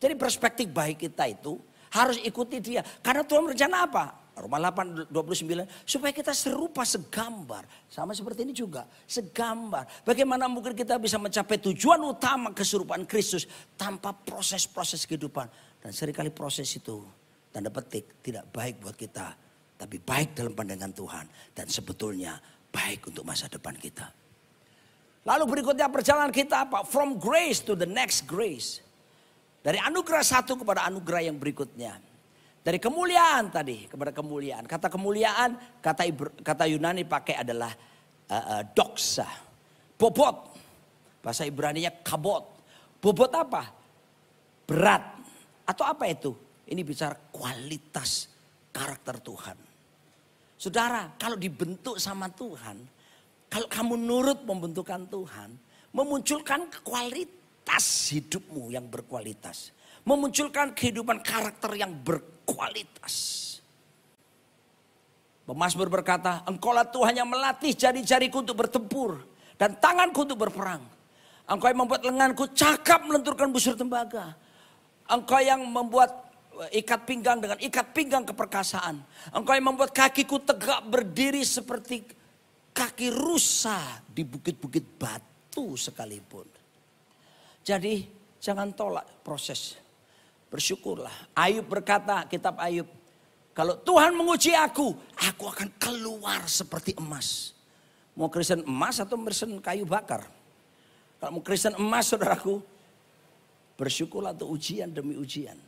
Jadi perspektif baik kita itu harus ikuti dia. Karena Tuhan berencana apa? Roma 8:29. Supaya kita serupa, segambar. Sama seperti ini juga. Segambar. Bagaimana mungkin kita bisa mencapai tujuan utama keserupaan Kristus. Tanpa proses-proses kehidupan. Dan seringkali proses itu, tanda petik, tidak baik buat kita. Tapi baik dalam pandangan Tuhan. Dan sebetulnya baik untuk masa depan kita. Lalu berikutnya perjalanan kita apa? From grace to the next grace. Dari anugerah satu kepada anugerah yang berikutnya. Dari kemuliaan tadi kepada kemuliaan. Kata kemuliaan, kata Yunani pakai adalah doxa. Bobot. Bahasa Ibraninya kabot. Bobot apa? Berat. Atau apa itu? Ini bicara kualitas karakter Tuhan. Saudara, kalau dibentuk sama Tuhan, kalau kamu nurut pembentukan Tuhan, memunculkan kualitas hidupmu yang berkualitas. Memunculkan kehidupan karakter yang berkualitas. Pemazmur berkata, Engkaulah Tuhan yang melatih jari-jariku untuk bertempur dan tanganku untuk berperang. Engkau yang membuat lenganku cakap melenturkan busur tembaga. Engkau yang membuat ikat pinggang dengan ikat pinggang keperkasaan. Engkau yang membuat kakiku tegak berdiri seperti kaki rusa di bukit-bukit batu sekalipun. Jadi jangan tolak proses. Bersyukurlah. Ayub berkata, kitab Ayub, kalau Tuhan menguji aku akan keluar seperti emas. Mau Kristen emas atau Kristen kayu bakar? Kalau mau Kristen emas, saudaraku, bersyukurlah untuk ujian demi ujian.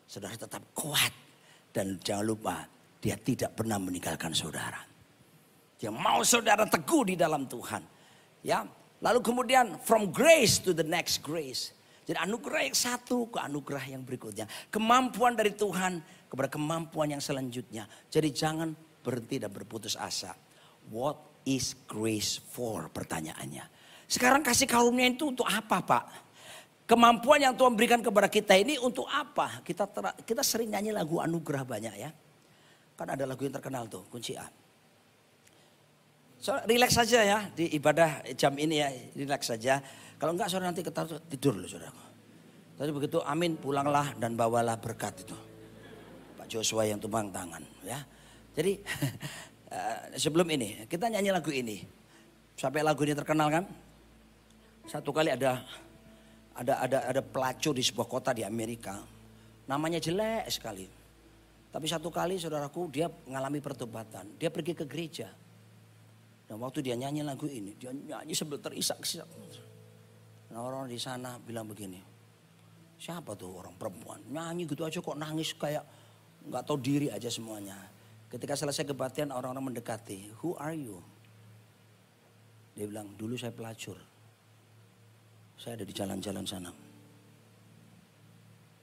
Saudara tetap kuat. Dan jangan lupa, dia tidak pernah meninggalkan saudara. Dia mau saudara teguh di dalam Tuhan. Ya, lalu kemudian from grace to the next grace. Jadi anugerah yang satu ke anugerah yang berikutnya. Kemampuan dari Tuhan kepada kemampuan yang selanjutnya. Jadi jangan berhenti dan berputus asa. What is grace for? Pertanyaannya. Sekarang kasih karunia itu untuk apa, Pak? Kemampuan yang Tuhan berikan kepada kita ini untuk apa? Kita sering nyanyi lagu anugerah banyak ya. Kan ada lagu yang terkenal tuh, kunci A. So, relax saja ya di ibadah jam ini ya, relax saja. Kalau enggak saudara nanti tidur loh saudara. Tadi begitu amin pulanglah dan bawalah berkat itu. Pak Joshua yang tumpang tangan ya. Jadi sebelum ini kita nyanyi lagu ini. Sampai lagu ini terkenal kan. Satu kali ada pelacur di sebuah kota di Amerika. Namanya jelek sekali. Tapi satu kali saudaraku dia mengalami pertobatan. Dia pergi ke gereja. Dan waktu dia nyanyi lagu ini, dia nyanyi sambil terisak-isak. Nah, orang di sana bilang begini, siapa tuh orang perempuan? Nyanyi gitu aja kok nangis kayak nggak tahu diri aja semuanya. Ketika selesai kebaktian orang-orang mendekati, who are you? Dia bilang, dulu saya pelacur. Saya ada di jalan-jalan sana.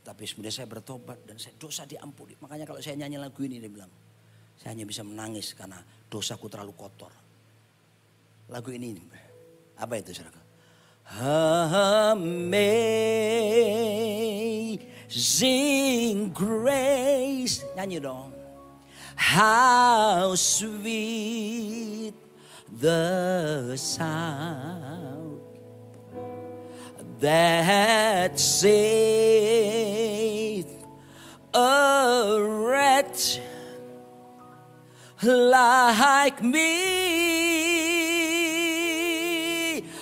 Tapi sebenarnya saya bertobat dan saya dosa diampuni. Makanya kalau saya nyanyi lagu ini dia bilang, saya hanya bisa menangis karena dosaku terlalu kotor. Lagu ini apa itu saudara? Amazing grace. Nyanyi dong. How sweet the sound that saved a wretch like me.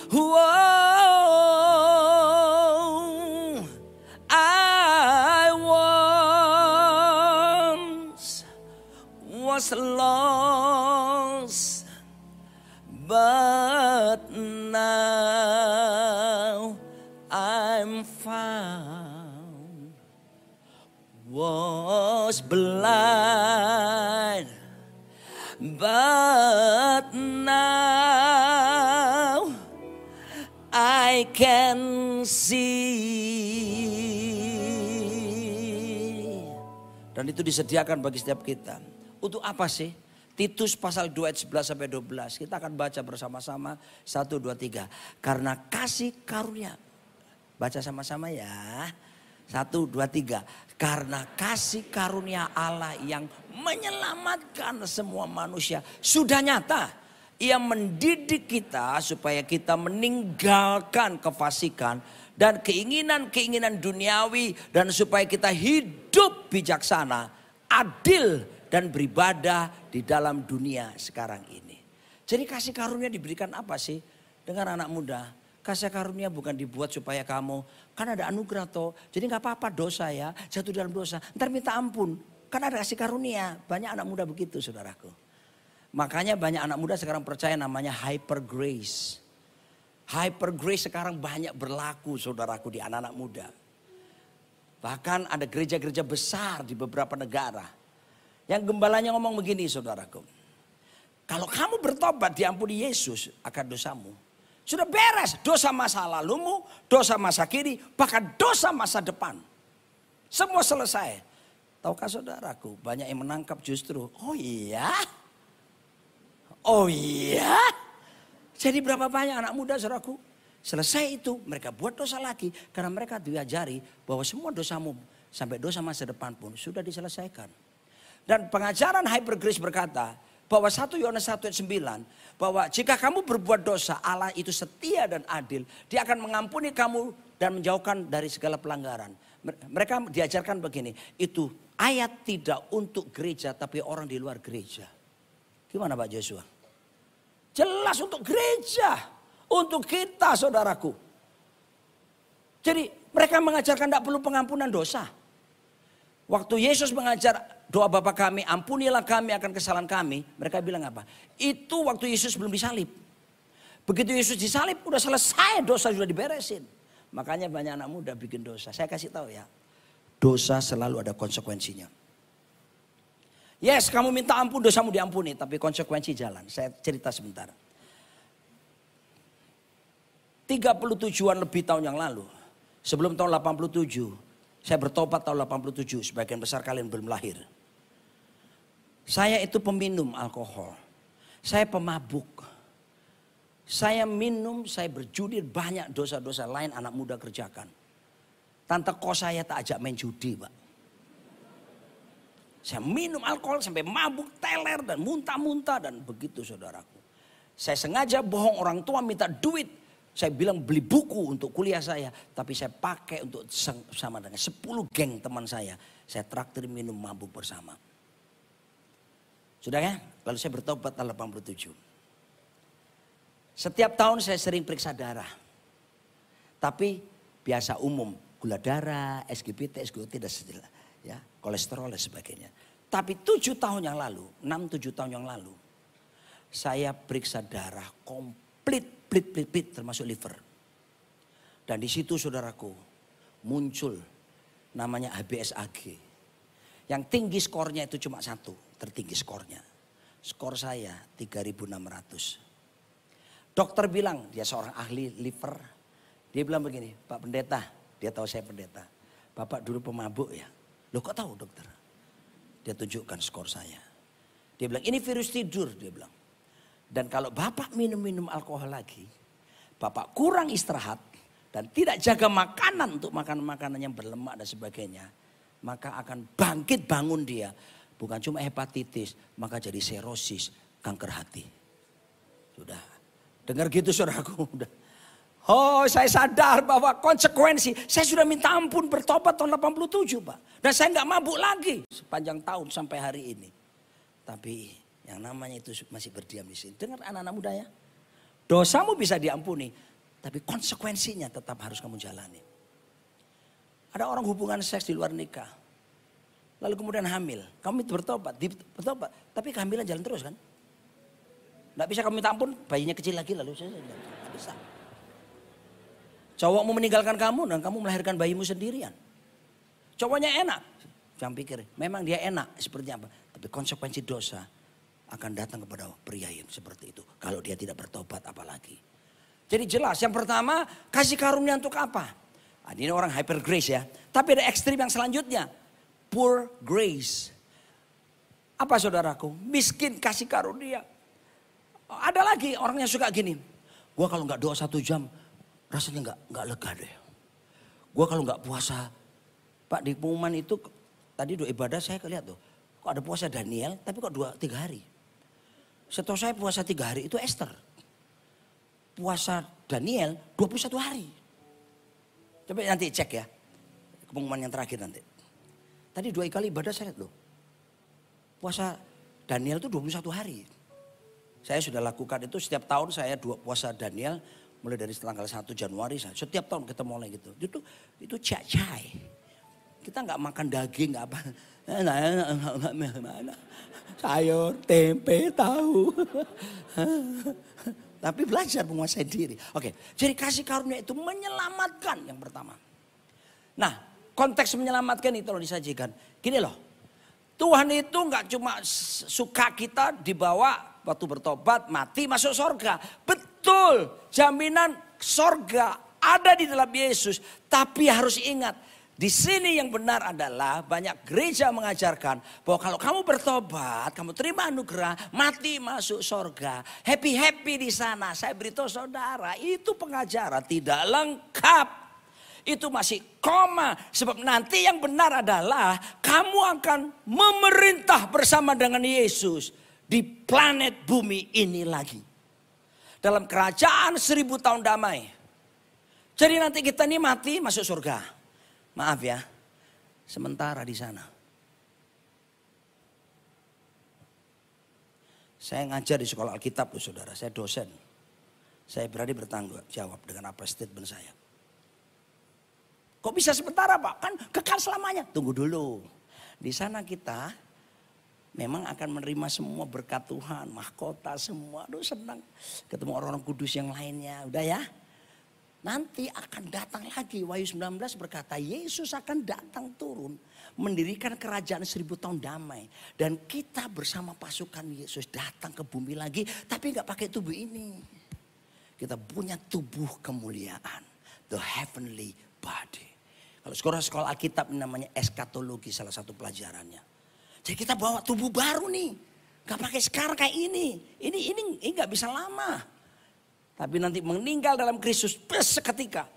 Whoa, I once was lost, but now I'm found. Was blind, but now I can see. Dan itu disediakan bagi setiap kita. Untuk apa sih? Titus pasal 2 ayat 11 sampai 12. Kita akan baca bersama-sama 1, 2, 3. Karena kasih karunia. Baca sama-sama ya. 1, 2, 3. Karena kasih karunia Allah yang menyelamatkan semua manusia sudah nyata. Ia mendidik kita supaya kita meninggalkan kefasikan dan keinginan-keinginan duniawi. Dan supaya kita hidup bijaksana, adil dan beribadah di dalam dunia sekarang ini. Jadi kasih karunia diberikan apa sih? Dengan anak muda. Kasih karunia bukan dibuat supaya kamu, kan ada anugerah toh. Jadi gak apa-apa dosa ya, jatuh dalam dosa. Ntar minta ampun, kan ada kasih karunia. Banyak anak muda begitu saudaraku. Makanya banyak anak muda sekarang percaya namanya hyper grace. Hyper grace sekarang banyak berlaku saudaraku di anak-anak muda. Bahkan ada gereja-gereja besar di beberapa negara. Yang gembalanya ngomong begini saudaraku. Kalau kamu bertobat diampuni Yesus akan dosamu. Sudah beres dosa masa lalumu, dosa masa kini, bahkan dosa masa depan. Semua selesai. Tahukah saudaraku banyak yang menangkap justru, oh iya? Oh iya? Jadi berapa banyak anak muda saudaraku? Selesai itu mereka buat dosa lagi. Karena mereka diajari bahwa semua dosamu sampai dosa masa depan pun sudah diselesaikan. Dan pengajaran Hyper Grace berkata bahwa 1 Yohanes 1 ayat 9. Bahwa jika kamu berbuat dosa, Allah itu setia dan adil. Dia akan mengampuni kamu dan menjauhkan dari segala pelanggaran. Mereka diajarkan begini, itu ayat tidak untuk gereja tapi orang di luar gereja. Gimana Pak Joshua? Jelas untuk gereja, untuk kita saudaraku. Jadi mereka mengajarkan tidak perlu pengampunan dosa. Waktu Yesus mengajar doa Bapa kami, ampunilah kami akan kesalahan kami. Mereka bilang apa? Itu waktu Yesus belum disalib. Begitu Yesus disalib udah selesai, dosa sudah diberesin. Makanya banyak anak muda bikin dosa. Saya kasih tahu ya, dosa selalu ada konsekuensinya. Yes, kamu minta ampun, dosamu diampuni. Tapi konsekuensi jalan. Saya cerita sebentar. 37-an lebih tahun yang lalu. Sebelum tahun 87. Saya bertobat tahun 87. Sebagian besar kalian belum lahir. Saya itu peminum alkohol. Saya pemabuk. Saya minum, saya berjudi, banyak dosa-dosa lain anak muda kerjakan. Tante kos saya tak ajak main judi, Pak. Saya minum alkohol sampai mabuk, teler dan muntah-muntah dan begitu saudaraku. Saya sengaja bohong orang tua minta duit. Saya bilang beli buku untuk kuliah saya. Tapi saya pakai untuk sama dengan 10 geng teman saya. Saya traktir minum mabuk bersama. Sudah ya? Lalu saya bertobat tahun 87. Setiap tahun saya sering periksa darah. Tapi biasa umum. Gula darah, SGBT, SGOT dan sejelas. Ya, kolesterol dan sebagainya. Tapi 7 tahun yang lalu, 6-7 tahun yang lalu. Saya periksa darah komplit. Plit, termasuk liver. Dan di situ saudaraku muncul namanya HbSAg. Yang tinggi skornya itu cuma 1, tertinggi skornya. Skor saya 3.600. Dokter bilang, dia seorang ahli liver. Dia bilang begini, Pak Pendeta, dia tahu saya pendeta. Bapak dulu pemabuk ya. Loh kok tahu dokter? Dia tunjukkan skor saya. Dia bilang, ini virus tidur, dia bilang. Dan kalau Bapak minum alkohol lagi, Bapak kurang istirahat dan tidak jaga makanan untuk makanan yang berlemak dan sebagainya, maka akan bangkit bangun dia. Bukan cuma hepatitis, maka jadi serosis, kanker hati. Sudah, dengar gitu saudaraku. Oh, saya sadar bahwa konsekuensi, saya sudah minta ampun bertobat tahun 87 Pak. Dan saya nggak mabuk lagi sepanjang tahun sampai hari ini. Tapi yang namanya itu masih berdiam di sini. Dengar anak-anak muda ya. Dosamu bisa diampuni. Tapi konsekuensinya tetap harus kamu jalani. Ada orang hubungan seks di luar nikah. Lalu kemudian hamil. Kamu bertobat. Tapi kehamilan jalan terus kan. Nggak bisa kamu minta ampun. Bayinya kecil lagi lalu. Nggak bisa. Cowokmu meninggalkan kamu dan kamu melahirkan bayimu sendirian. Cowoknya enak. Jangan pikir. Memang dia enak seperti apa. Tapi konsekuensi dosa akan datang kepada pria yang seperti itu. Kalau dia tidak bertobat apalagi. Jadi jelas yang pertama kasih karunia untuk apa? Nah, ini orang hyper grace ya. Tapi ada ekstrim yang selanjutnya. Poor grace. Apa saudaraku? Miskin kasih karunia. Ada lagi orang yang suka gini. Gua kalau nggak doa 1 jam rasanya nggak lega deh. Gua kalau nggak puasa. Pak di pengumuman itu tadi doa ibadah saya lihat tuh. Kok ada puasa Daniel tapi kok 2-3 hari. Setahu saya puasa 3 hari itu Esther. Puasa Daniel 21 hari. Coba nanti cek ya. Pengumuman yang terakhir nanti. Tadi 2 kali ibadah saya lihat loh. Puasa Daniel itu 21 hari. Saya sudah lakukan itu setiap tahun saya puasa Daniel. Mulai dari tanggal 1 Januari. Setiap tahun kita mulai gitu. Itu cai. Kita nggak makan daging nggak apa. Sayur, tempe, tahu. Tapi belajar menguasai diri. Oke, jadi kasih karunia itu menyelamatkan yang pertama. Nah, konteks menyelamatkan itu kalau disajikan. Gini loh, Tuhan itu nggak cuma suka kita dibawa waktu bertobat, mati, masuk sorga. Betul, jaminan sorga ada di dalam Yesus. Tapi harus ingat, di sini yang benar adalah banyak gereja mengajarkan bahwa kalau kamu bertobat, kamu terima anugerah, mati masuk sorga. Happy-happy di sana. Saya beritahu saudara, itu pengajaran tidak lengkap. Itu masih koma. Sebab nanti yang benar adalah kamu akan memerintah bersama dengan Yesus di planet bumi ini lagi. Dalam kerajaan 1000 tahun damai. Jadi nanti kita ini mati masuk surga. Maaf ya, sementara di sana. Saya ngajar di sekolah Alkitab loh saudara, saya dosen. Saya berani bertanggung jawab dengan apa statement saya. Kok bisa sementara Pak? Kan kekal selamanya. Tunggu dulu. Di sana kita memang akan menerima semua berkat Tuhan. Mahkota semua. Aduh senang. Ketemu orang-orang kudus yang lainnya. Udah ya. Nanti akan datang lagi. Wahyu 19 berkata Yesus akan datang turun. Mendirikan kerajaan 1000 tahun damai. Dan kita bersama pasukan Yesus datang ke bumi lagi. Tapi gak pakai tubuh ini. Kita punya tubuh kemuliaan. The heavenly body. Kalau sekolah Alkitab namanya eskatologi salah satu pelajarannya. Jadi kita bawa tubuh baru nih. Gak pakai sekarang kayak ini. Ini gak bisa lama. Tapi nanti meninggal dalam Kristus seketika.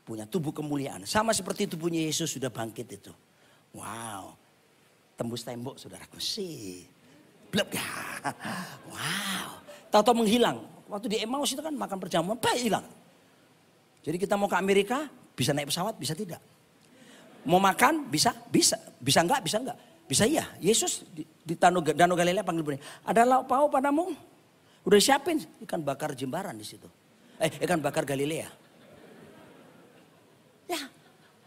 Punya tubuh kemuliaan. Sama seperti tubuhnya Yesus sudah bangkit itu. Wow. Tembus tembok saudaraku sih. Blep ya. Wow. Tahu-tahu menghilang. Waktu di Emmaus itu kan makan perjamuan. Hilang. Jadi kita mau ke Amerika. Bisa naik pesawat, bisa tidak. Mau makan, bisa enggak. Bisa iya. Yesus di Danau Galilea panggil bunyi. Ada lauk pauk padamu? Udah siapin ikan bakar jembaran di situ. Ikan bakar Galilea. Ya,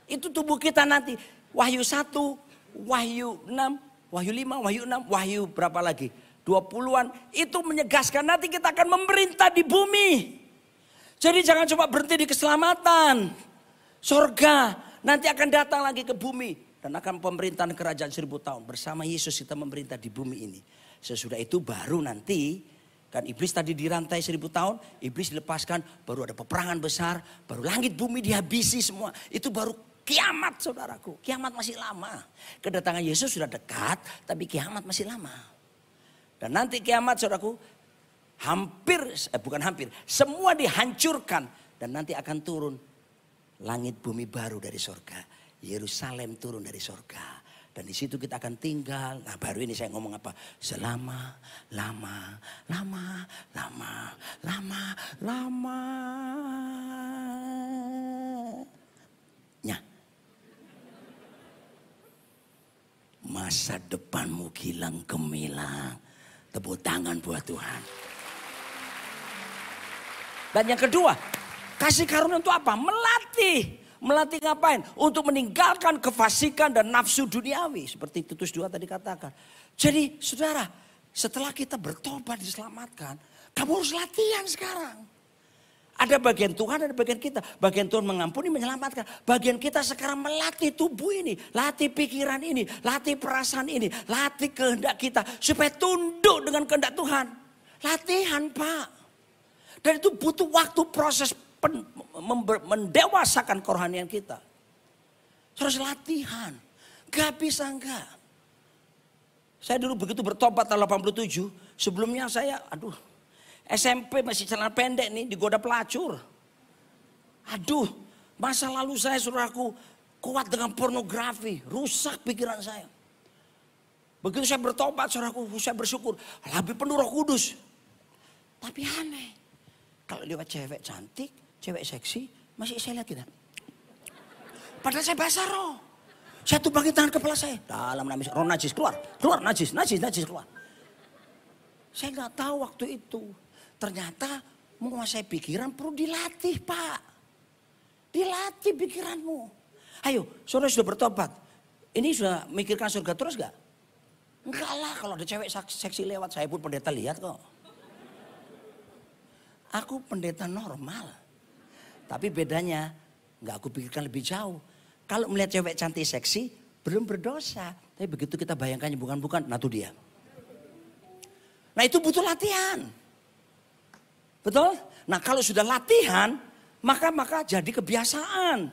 itu tubuh kita nanti. Wahyu 1, Wahyu 6, Wahyu 5, Wahyu 6, Wahyu berapa lagi? 20-an. Itu menyegaskan nanti kita akan memerintah di bumi. Jadi jangan cuma berhenti di keselamatan. Surga nanti akan datang lagi ke bumi. Dan akan pemerintahan kerajaan 1000 tahun. Bersama Yesus kita memerintah di bumi ini. Sesudah itu baru nanti. Kan iblis tadi dirantai 1000 tahun. Iblis dilepaskan. Baru ada peperangan besar. Baru langit bumi dihabisi semua. Itu baru kiamat saudaraku. Kiamat masih lama. Kedatangan Yesus sudah dekat. Tapi kiamat masih lama. Dan nanti kiamat saudaraku. Bukan hampir. Semua dihancurkan. Dan nanti akan turun. Langit bumi baru dari surga. Yerusalem turun dari surga. Dan di situ kita akan tinggal. Nah baru ini saya ngomong apa? Lamanya. Masa depanmu kilang gemilang. Tepuk tangan buat Tuhan. Dan yang kedua, kasih karunia untuk apa? Melatih. Melatih ngapain? Untuk meninggalkan kefasikan dan nafsu duniawi. Seperti Titus 2 tadi katakan. Jadi saudara, setelah kita bertobat diselamatkan, kamu harus latihan sekarang. Ada bagian Tuhan, ada bagian kita. Bagian Tuhan mengampuni, menyelamatkan. Bagian kita sekarang melatih tubuh ini. Latih pikiran ini. Latih perasaan ini. Latih kehendak kita. Supaya tunduk dengan kehendak Tuhan. Latihan Pak. Dan itu butuh waktu proses mendewasakan kerohanian kita. Terus latihan. Gak bisa enggak. Saya dulu begitu bertobat tahun 87. Sebelumnya saya SMP masih celana pendek nih digoda pelacur. Masa lalu saya saudaraku kuat dengan pornografi. Rusak pikiran saya. Begitu saya bertobat saudaraku saya bersyukur. Lebih penuh Roh Kudus. Tapi aneh. Kalau lewat cewek cantik, cewek seksi, masih saya lihat kita. Padahal saya basah roh. Saya tumpangin tangan kepala saya. Dalam nama roh najis keluar. Keluar najis keluar. Saya nggak tahu waktu itu. Ternyata menguasai pikiran perlu dilatih Pak. Dilatih pikiranmu. Ayo, saudara sudah bertobat. Ini sudah mikirkan surga terus gak? Enggak lah, kalau ada cewek seksi lewat saya pun pendeta lihat kok. Aku pendeta normal. Tapi bedanya gak aku pikirkan lebih jauh. Kalau melihat cewek cantik seksi belum berdosa. Tapi begitu kita bayangkannya bukan, nah itu dia. Nah itu butuh latihan. Betul? Nah kalau sudah latihan maka jadi kebiasaan.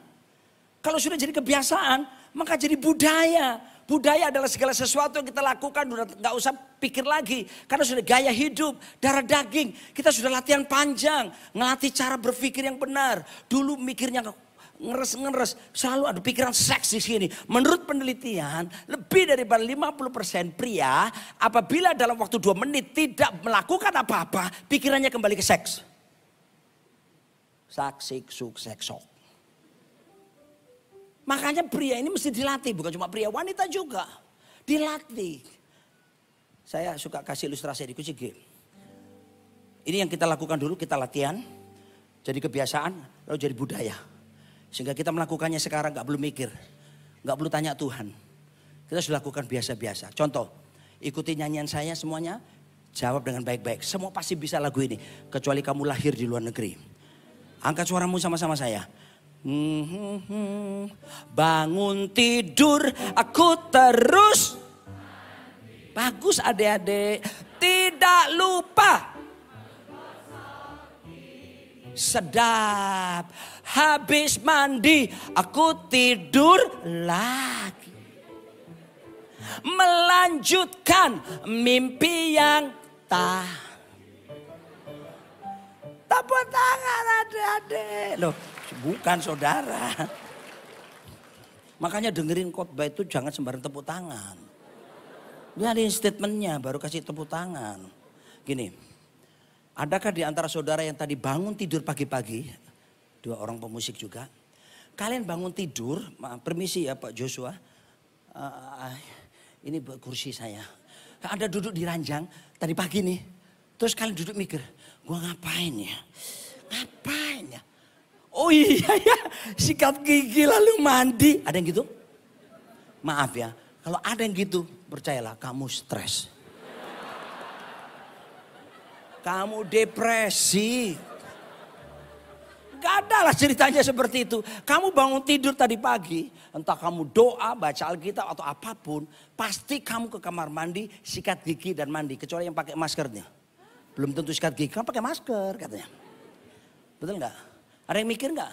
Kalau sudah jadi kebiasaan maka jadi budaya. Budaya adalah segala sesuatu yang kita lakukan, udah gak usah pikir lagi. Karena sudah gaya hidup, darah daging. Kita sudah latihan panjang, ngelatih cara berpikir yang benar. Dulu mikirnya ngeres-ngeres. Selalu ada pikiran seks di sini. Menurut penelitian, lebih daripada 50% pria apabila dalam waktu 2 menit tidak melakukan apa-apa, pikirannya kembali ke seks. Saksik, suk, seksok. Makanya pria ini mesti dilatih, bukan cuma pria, wanita juga. Dilatih. Saya suka kasih ilustrasi di kucing. Ini yang kita lakukan dulu, kita latihan. Jadi kebiasaan, lalu jadi budaya. Sehingga kita melakukannya sekarang gak perlu mikir. Gak perlu tanya Tuhan. Kita sudah lakukan biasa-biasa. Contoh, ikuti nyanyian saya semuanya. Jawab dengan baik-baik. Semua pasti bisa lagu ini. Kecuali kamu lahir di luar negeri. Angkat suaramu sama-sama saya. Bangun tidur, aku terus. Bagus adik-adik. Tidak lupa. Sedap. Habis mandi, aku tidur lagi. Melanjutkan mimpi yang tepuk tangan adik-adik. Loh, bukan saudara. Makanya dengerin khotbah itu jangan sembarang tepuk tangan. Lihatin statementnya baru kasih tepuk tangan. Gini. Adakah di antara saudara yang tadi bangun tidur pagi-pagi, 2 orang pemusik juga. Kalian bangun tidur, permisi ya Pak Joshua, ini kursi saya. Ada duduk di ranjang tadi pagi nih, terus kalian duduk mikir, gua ngapain ya? Ngapain ya? Oh iya ya, sikat gigi lalu mandi. Ada yang gitu? Maaf ya, kalau ada yang gitu, percayalah kamu stres. Kamu depresi. Gak ada lah ceritanya seperti itu. Kamu bangun tidur tadi pagi. Entah kamu doa, baca Alkitab atau apapun. Pasti kamu ke kamar mandi, sikat gigi dan mandi. Kecuali yang pakai maskernya. Belum tentu sikat gigi, kan pakai masker katanya. Betul gak? Ada yang mikir gak?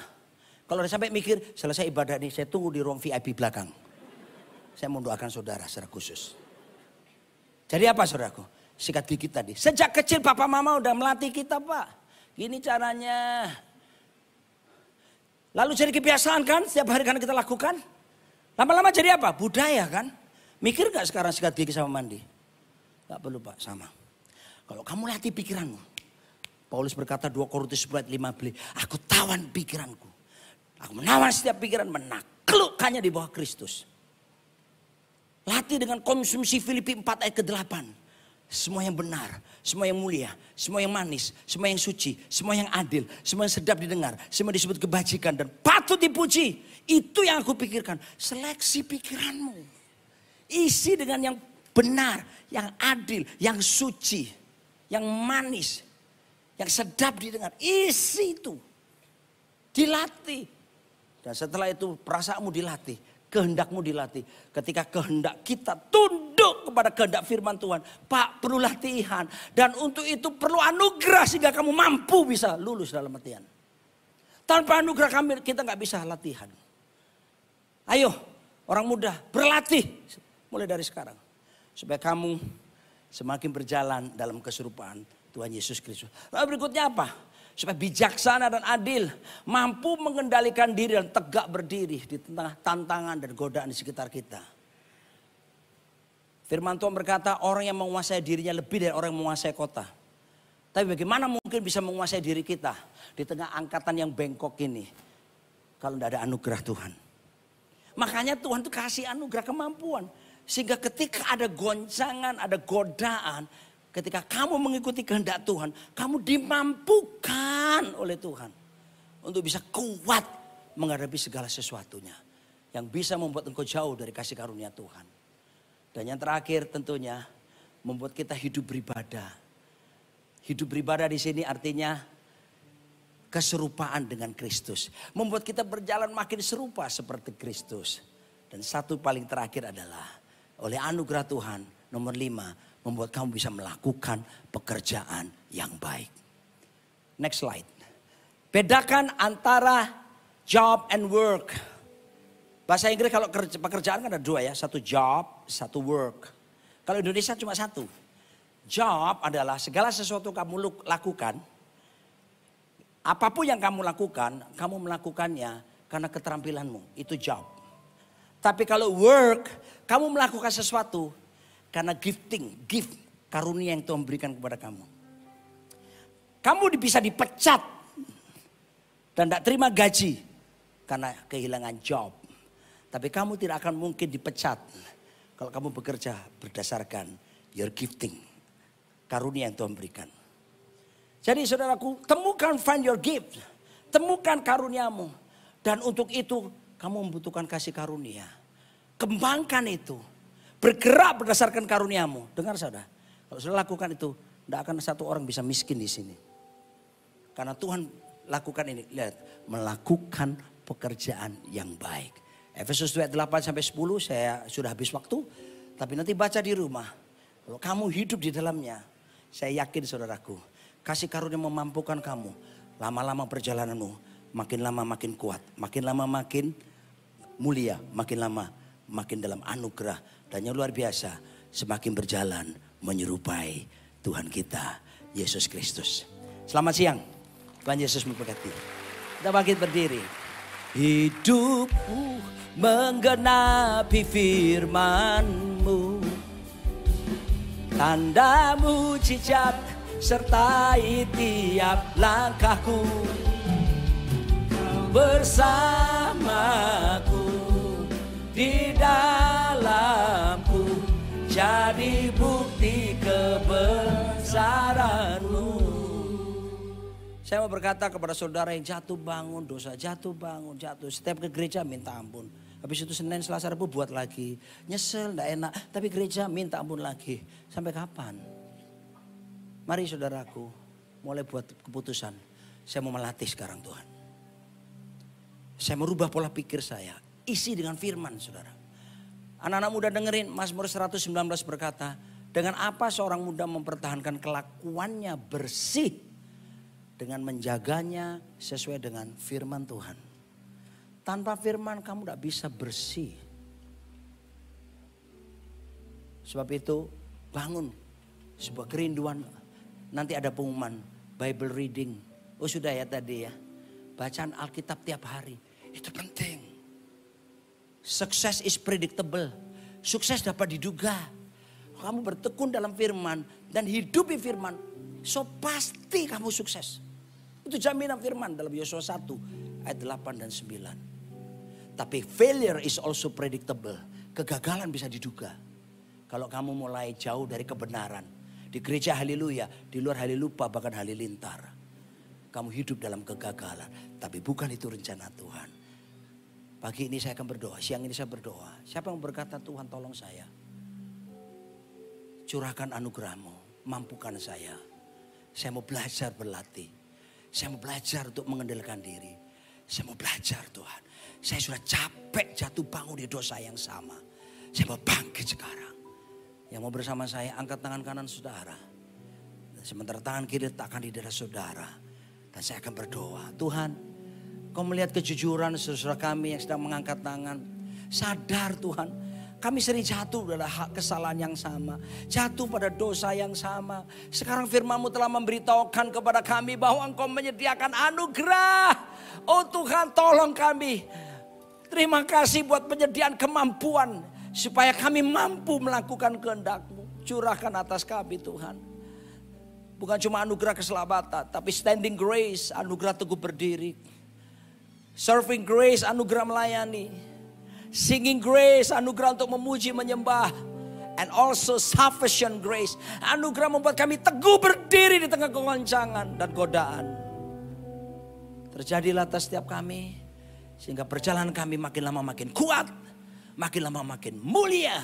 Kalau udah sampai mikir, selesai ibadah ini saya tunggu di ruang VIP belakang. Saya mau doakan saudara secara khusus. Jadi apa saudaraku? Sikat gigi tadi. Sejak kecil papa mama udah melatih kita Pak. Gini caranya. Lalu jadi kebiasaan kan. Setiap hari kan kita lakukan. Lama-lama jadi apa? Budaya kan. Mikir gak sekarang sikat gigi sama mandi? Gak perlu Pak, sama. Kalau kamu latih pikiranmu. Paulus berkata 2 Korintus 10:15. Aku tawan pikiranku. Aku menawan setiap pikiran, menaklukkannya di bawah Kristus. Latih dengan konsumsi Filipi 4 ayat ke-8. Semua yang benar, semua yang mulia, semua yang manis, semua yang suci, semua yang adil, semua yang sedap didengar, semua disebut kebajikan dan patut dipuji. Itu yang aku pikirkan. Seleksi pikiranmu. Isi dengan yang benar, yang adil, yang suci, yang manis, yang sedap didengar. Isi itu. Dilatih. Dan setelah itu perasaanmu dilatih. Kehendakmu dilatih. Ketika kehendak kita tunduk kepada kehendak firman Tuhan. Pak, perlu latihan. Dan untuk itu perlu anugerah sehingga kamu mampu bisa lulus dalam latihan. Tanpa anugerah kita gak bisa latihan. Ayo orang muda berlatih. Mulai dari sekarang. Supaya kamu semakin berjalan dalam keserupaan Tuhan Yesus Kristus. Lalu berikutnya apa? Supaya bijaksana dan adil. Mampu mengendalikan diri dan tegak berdiri di tengah tantangan dan godaan di sekitar kita. Firman Tuhan berkata orang yang menguasai dirinya lebih dari orang yang menguasai kota. Tapi bagaimana mungkin bisa menguasai diri kita di tengah angkatan yang bengkok ini. Kalau tidak ada anugerah Tuhan. Makanya Tuhan itu kasih anugerah kemampuan. Sehingga ketika ada goncangan, ada godaan. Ketika kamu mengikuti kehendak Tuhan, kamu dimampukan oleh Tuhan. Untuk bisa kuat menghadapi segala sesuatunya. Yang bisa membuat engkau jauh dari kasih karunia Tuhan. Dan yang terakhir tentunya membuat kita hidup beribadah. Hidup beribadah di sini artinya keserupaan dengan Kristus. Membuat kita berjalan makin serupa seperti Kristus. Dan satu paling terakhir adalah oleh anugerah Tuhan nomor 5. Membuat kamu bisa melakukan pekerjaan yang baik. Next slide. Bedakan antara job and work. Bahasa Inggris kalau pekerjaan kan ada 2 ya. Satu job, satu work. Kalau Indonesia cuma 1. Job adalah segala sesuatu kamu lakukan. Apapun yang kamu lakukan, kamu melakukannya karena keterampilanmu, itu job. Tapi kalau work, kamu melakukan sesuatu karena gifting, gift, karunia yang Tuhan berikan kepada kamu. Kamu bisa dipecat dan tidak terima gaji karena kehilangan job. Tapi kamu tidak akan mungkin dipecat kalau kamu bekerja berdasarkan your gifting, karunia yang Tuhan berikan. Jadi saudaraku, temukan, find your gift, temukan karuniamu. Dan untuk itu kamu membutuhkan kasih karunia. Kembangkan itu, bergerak berdasarkan karuniamu. Dengar saudara, kalau sudah lakukan itu, tidak akan satu orang bisa miskin di sini. Karena Tuhan lakukan ini, lihat, melakukan pekerjaan yang baik. Efesus 2:8-10 saya sudah habis waktu, tapi nanti baca di rumah. Kalau kamu hidup di dalamnya, saya yakin saudaraku, kasih karunia memampukan kamu. Lama-lama perjalananmu, makin lama makin kuat, makin lama makin mulia, makin lama makin dalam anugerah. Dan yang luar biasa, semakin berjalan menyerupai Tuhan kita, Yesus Kristus. Selamat siang, Tuhan Yesus memberkati. Kita bangkit berdiri. Hidupku menggenapi firman-Mu, tanda mujizat sertai tiap langkahku. Bersamaku di dalamku, jadi bukti kebesaran-Mu. Saya mau berkata kepada saudara yang jatuh bangun dosa, jatuh bangun, jatuh. Setiap ke gereja minta ampun. Habis itu Senin, Selasa, Rabu buat lagi. Nyesel, enggak enak. Tapi gereja minta ampun lagi. Sampai kapan? Mari saudaraku, mulai buat keputusan. Saya mau melatih sekarang Tuhan. Saya merubah pola pikir saya. Isi dengan firman saudara. Anak-anak muda dengerin, Mazmur 119 berkata, dengan apa seorang muda mempertahankan kelakuannya bersih? Dengan menjaganya sesuai dengan firman Tuhan. Tanpa firman kamu tidak bisa bersih. Sebab itu bangun sebuah kerinduan. Nanti ada pengumuman Bible reading. Oh sudah ya tadi ya. Bacaan Alkitab tiap hari. Itu penting. Sukses is predictable. Sukses dapat diduga. Kamu bertekun dalam firman dan hidupi firman. So pasti kamu sukses. Itu jaminan firman dalam Yosua 1 ayat 8 dan 9. Tapi failure is also predictable. Kegagalan bisa diduga. Kalau kamu mulai jauh dari kebenaran. Di gereja haleluya, di luar halelupa bahkan halilintar. Kamu hidup dalam kegagalan. Tapi bukan itu rencana Tuhan. Pagi ini saya akan berdoa, siang ini saya berdoa. Siapa yang berkata Tuhan tolong saya. Curahkan anugerah-Mu, mampukan saya. Saya mau belajar berlatih. Saya mau belajar untuk mengendalikan diri. Saya mau belajar Tuhan. Saya sudah capek jatuh bangun di dosa yang sama. Saya mau bangkit sekarang. Yang mau bersama saya angkat tangan kanan saudara. Sementara tangan kiri letakkan di dada saudara. Dan saya akan berdoa. Tuhan, Kau melihat kejujuran saudara kami yang sedang mengangkat tangan. Sadar Tuhan. Kami sering jatuh pada kesalahan yang sama. Jatuh pada dosa yang sama. Sekarang firman-Mu telah memberitahukan kepada kami bahwa Engkau menyediakan anugerah. Oh Tuhan tolong kami. Terima kasih buat penyediaan kemampuan. Supaya kami mampu melakukan kehendak-Mu. Curahkan atas kami Tuhan. Bukan cuma anugerah keselamatan. Tapi standing grace, anugerah teguh berdiri. Serving grace, anugerah melayani. Singing grace, anugerah untuk memuji, menyembah. And also sufficient grace. Anugerah membuat kami teguh berdiri di tengah kegoncangan dan godaan. Terjadilah atas setiap kami. Sehingga perjalanan kami makin lama makin kuat. Makin lama makin mulia.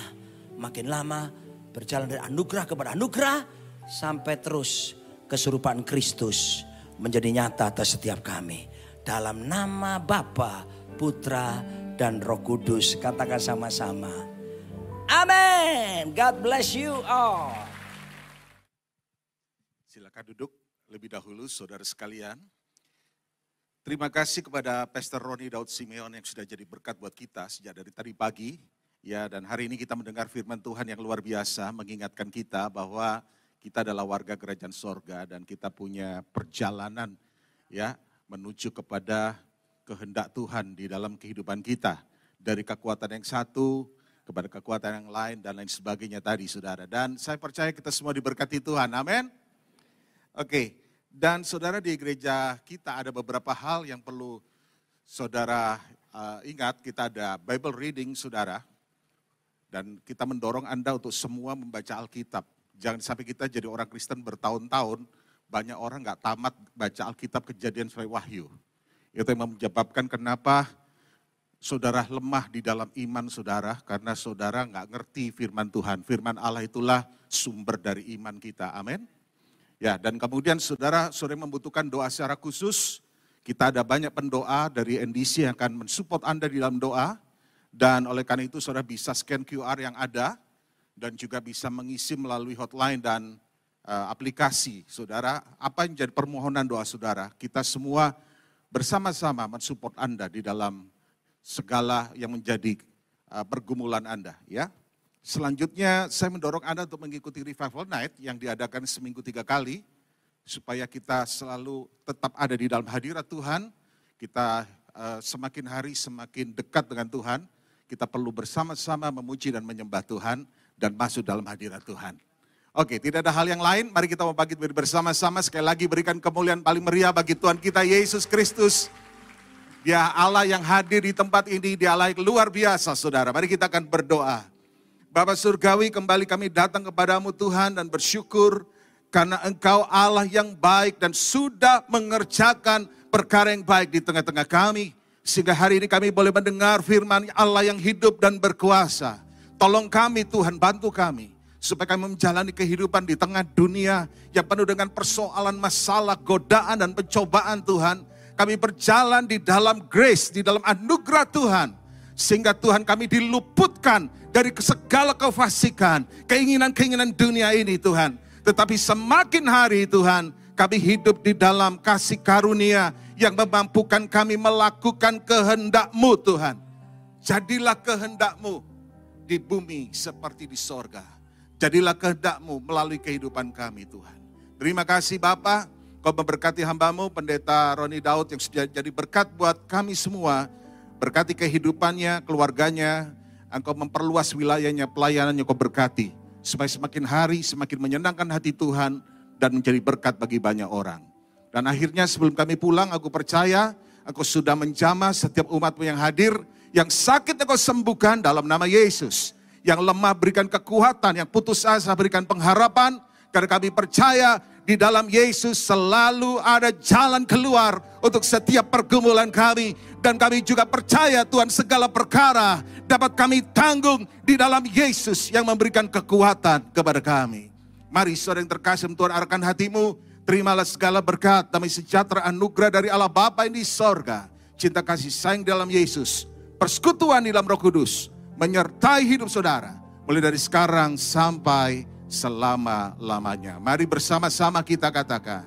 Makin lama berjalan dari anugerah kepada anugerah. Sampai terus keserupaan Kristus menjadi nyata atas setiap kami. Dalam nama Bapa, Putra, dan Roh Kudus. Katakan sama-sama. Amin. God bless you all. Silakan duduk lebih dahulu saudara sekalian. Terima kasih kepada Pastor Roni Daud Simeon yang sudah jadi berkat buat kita sejak dari tadi pagi. Ya, dan hari ini kita mendengar firman Tuhan yang luar biasa mengingatkan kita bahwa kita adalah warga kerajaan sorga dan kita punya perjalanan ya menuju kepada kehendak Tuhan di dalam kehidupan kita. Dari kekuatan yang satu kepada kekuatan yang lain dan lain sebagainya tadi saudara. Dan saya percaya kita semua diberkati Tuhan, amin. Oke, dan saudara di gereja kita ada beberapa hal yang perlu saudara ingat. Kita ada Bible reading saudara. Dan kita mendorong Anda untuk semua membaca Alkitab. Jangan sampai kita jadi orang Kristen bertahun-tahun, banyak orang gak tamat baca Alkitab, Kejadian sampai Wahyu. Itu yang menyebabkan kenapa saudara lemah di dalam iman saudara, karena saudara gak ngerti firman Tuhan. Firman Allah itulah sumber dari iman kita, amin. Ya, dan kemudian saudara membutuhkan doa secara khusus. Kita ada banyak pendoa dari NDC yang akan mensupport Anda di dalam doa. Dan oleh karena itu saudara bisa scan QR yang ada, dan juga bisa mengisi melalui hotline dan aplikasi saudara. Apa yang jadi permohonan doa saudara, kita semua bersama-sama mensupport Anda di dalam segala yang menjadi pergumulan Anda, ya. Selanjutnya saya mendorong Anda untuk mengikuti Revival Night yang diadakan seminggu 3 kali, supaya kita selalu tetap ada di dalam hadirat Tuhan. Kita semakin hari semakin dekat dengan Tuhan. Kita perlu bersama-sama memuji dan menyembah Tuhan dan masuk dalam hadirat Tuhan. Oke, tidak ada hal yang lain, mari kita membangkit bersama-sama. Sekali lagi berikan kemuliaan paling meriah bagi Tuhan kita Yesus Kristus. Dia Allah yang hadir di tempat ini, dia Allah yang luar biasa saudara. Mari kita akan berdoa. Bapa Surgawi, kembali kami datang kepadamu Tuhan dan bersyukur karena Engkau Allah yang baik dan sudah mengerjakan perkara yang baik di tengah-tengah kami. Sehingga hari ini kami boleh mendengar firman Allah yang hidup dan berkuasa. Tolong kami Tuhan, bantu kami. Supaya kami menjalani kehidupan di tengah dunia yang penuh dengan persoalan, masalah, godaan dan pencobaan Tuhan. Kami berjalan di dalam grace, di dalam anugerah Tuhan. Sehingga Tuhan kami diluputkan dari segala kefasikan, keinginan-keinginan dunia ini Tuhan. Tetapi semakin hari Tuhan, kami hidup di dalam kasih karunia yang memampukan kami melakukan kehendak-Mu Tuhan. Jadilah kehendak-Mu di bumi seperti di sorga. Jadilah kehendak-Mu melalui kehidupan kami Tuhan. Terima kasih Bapa, Kau memberkati hamba-Mu Pendeta Roni Daud yang sudah jadi berkat buat kami semua. Berkati kehidupannya, keluarganya, Engkau memperluas wilayahnya, pelayanannya Kau berkati. Supaya semakin hari semakin menyenangkan hati Tuhan dan menjadi berkat bagi banyak orang. Dan akhirnya sebelum kami pulang, aku percaya Engkau sudah menjamah setiap umat-Mu yang hadir. Yang sakit Engkau sembuhkan dalam nama Yesus. Yang lemah berikan kekuatan, yang putus asa berikan pengharapan. Karena kami percaya di dalam Yesus selalu ada jalan keluar untuk setiap pergumulan kami. Dan kami juga percaya Tuhan segala perkara dapat kami tanggung di dalam Yesus yang memberikan kekuatan kepada kami. Mari saudara yang terkasih, Tuhan arahkan hatimu. Terimalah segala berkat, damai sejahtera, anugerah dari Allah Bapa yang di sorga. Cinta kasih sayang dalam Yesus. Persekutuan di dalam Roh Kudus menyertai hidup saudara mulai dari sekarang sampai selama-lamanya. Mari bersama-sama kita katakan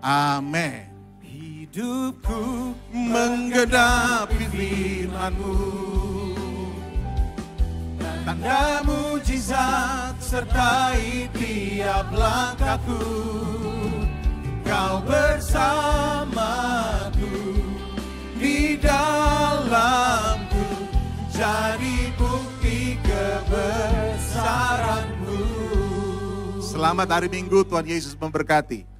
amin. Hidupku menggenapi firman-Mu, tanda mujizat sertai tiap langkahku. Kau bersamaku di dalamku, jadi bukti kebesaran-Mu. Selamat hari Minggu, Tuhan Yesus memberkati.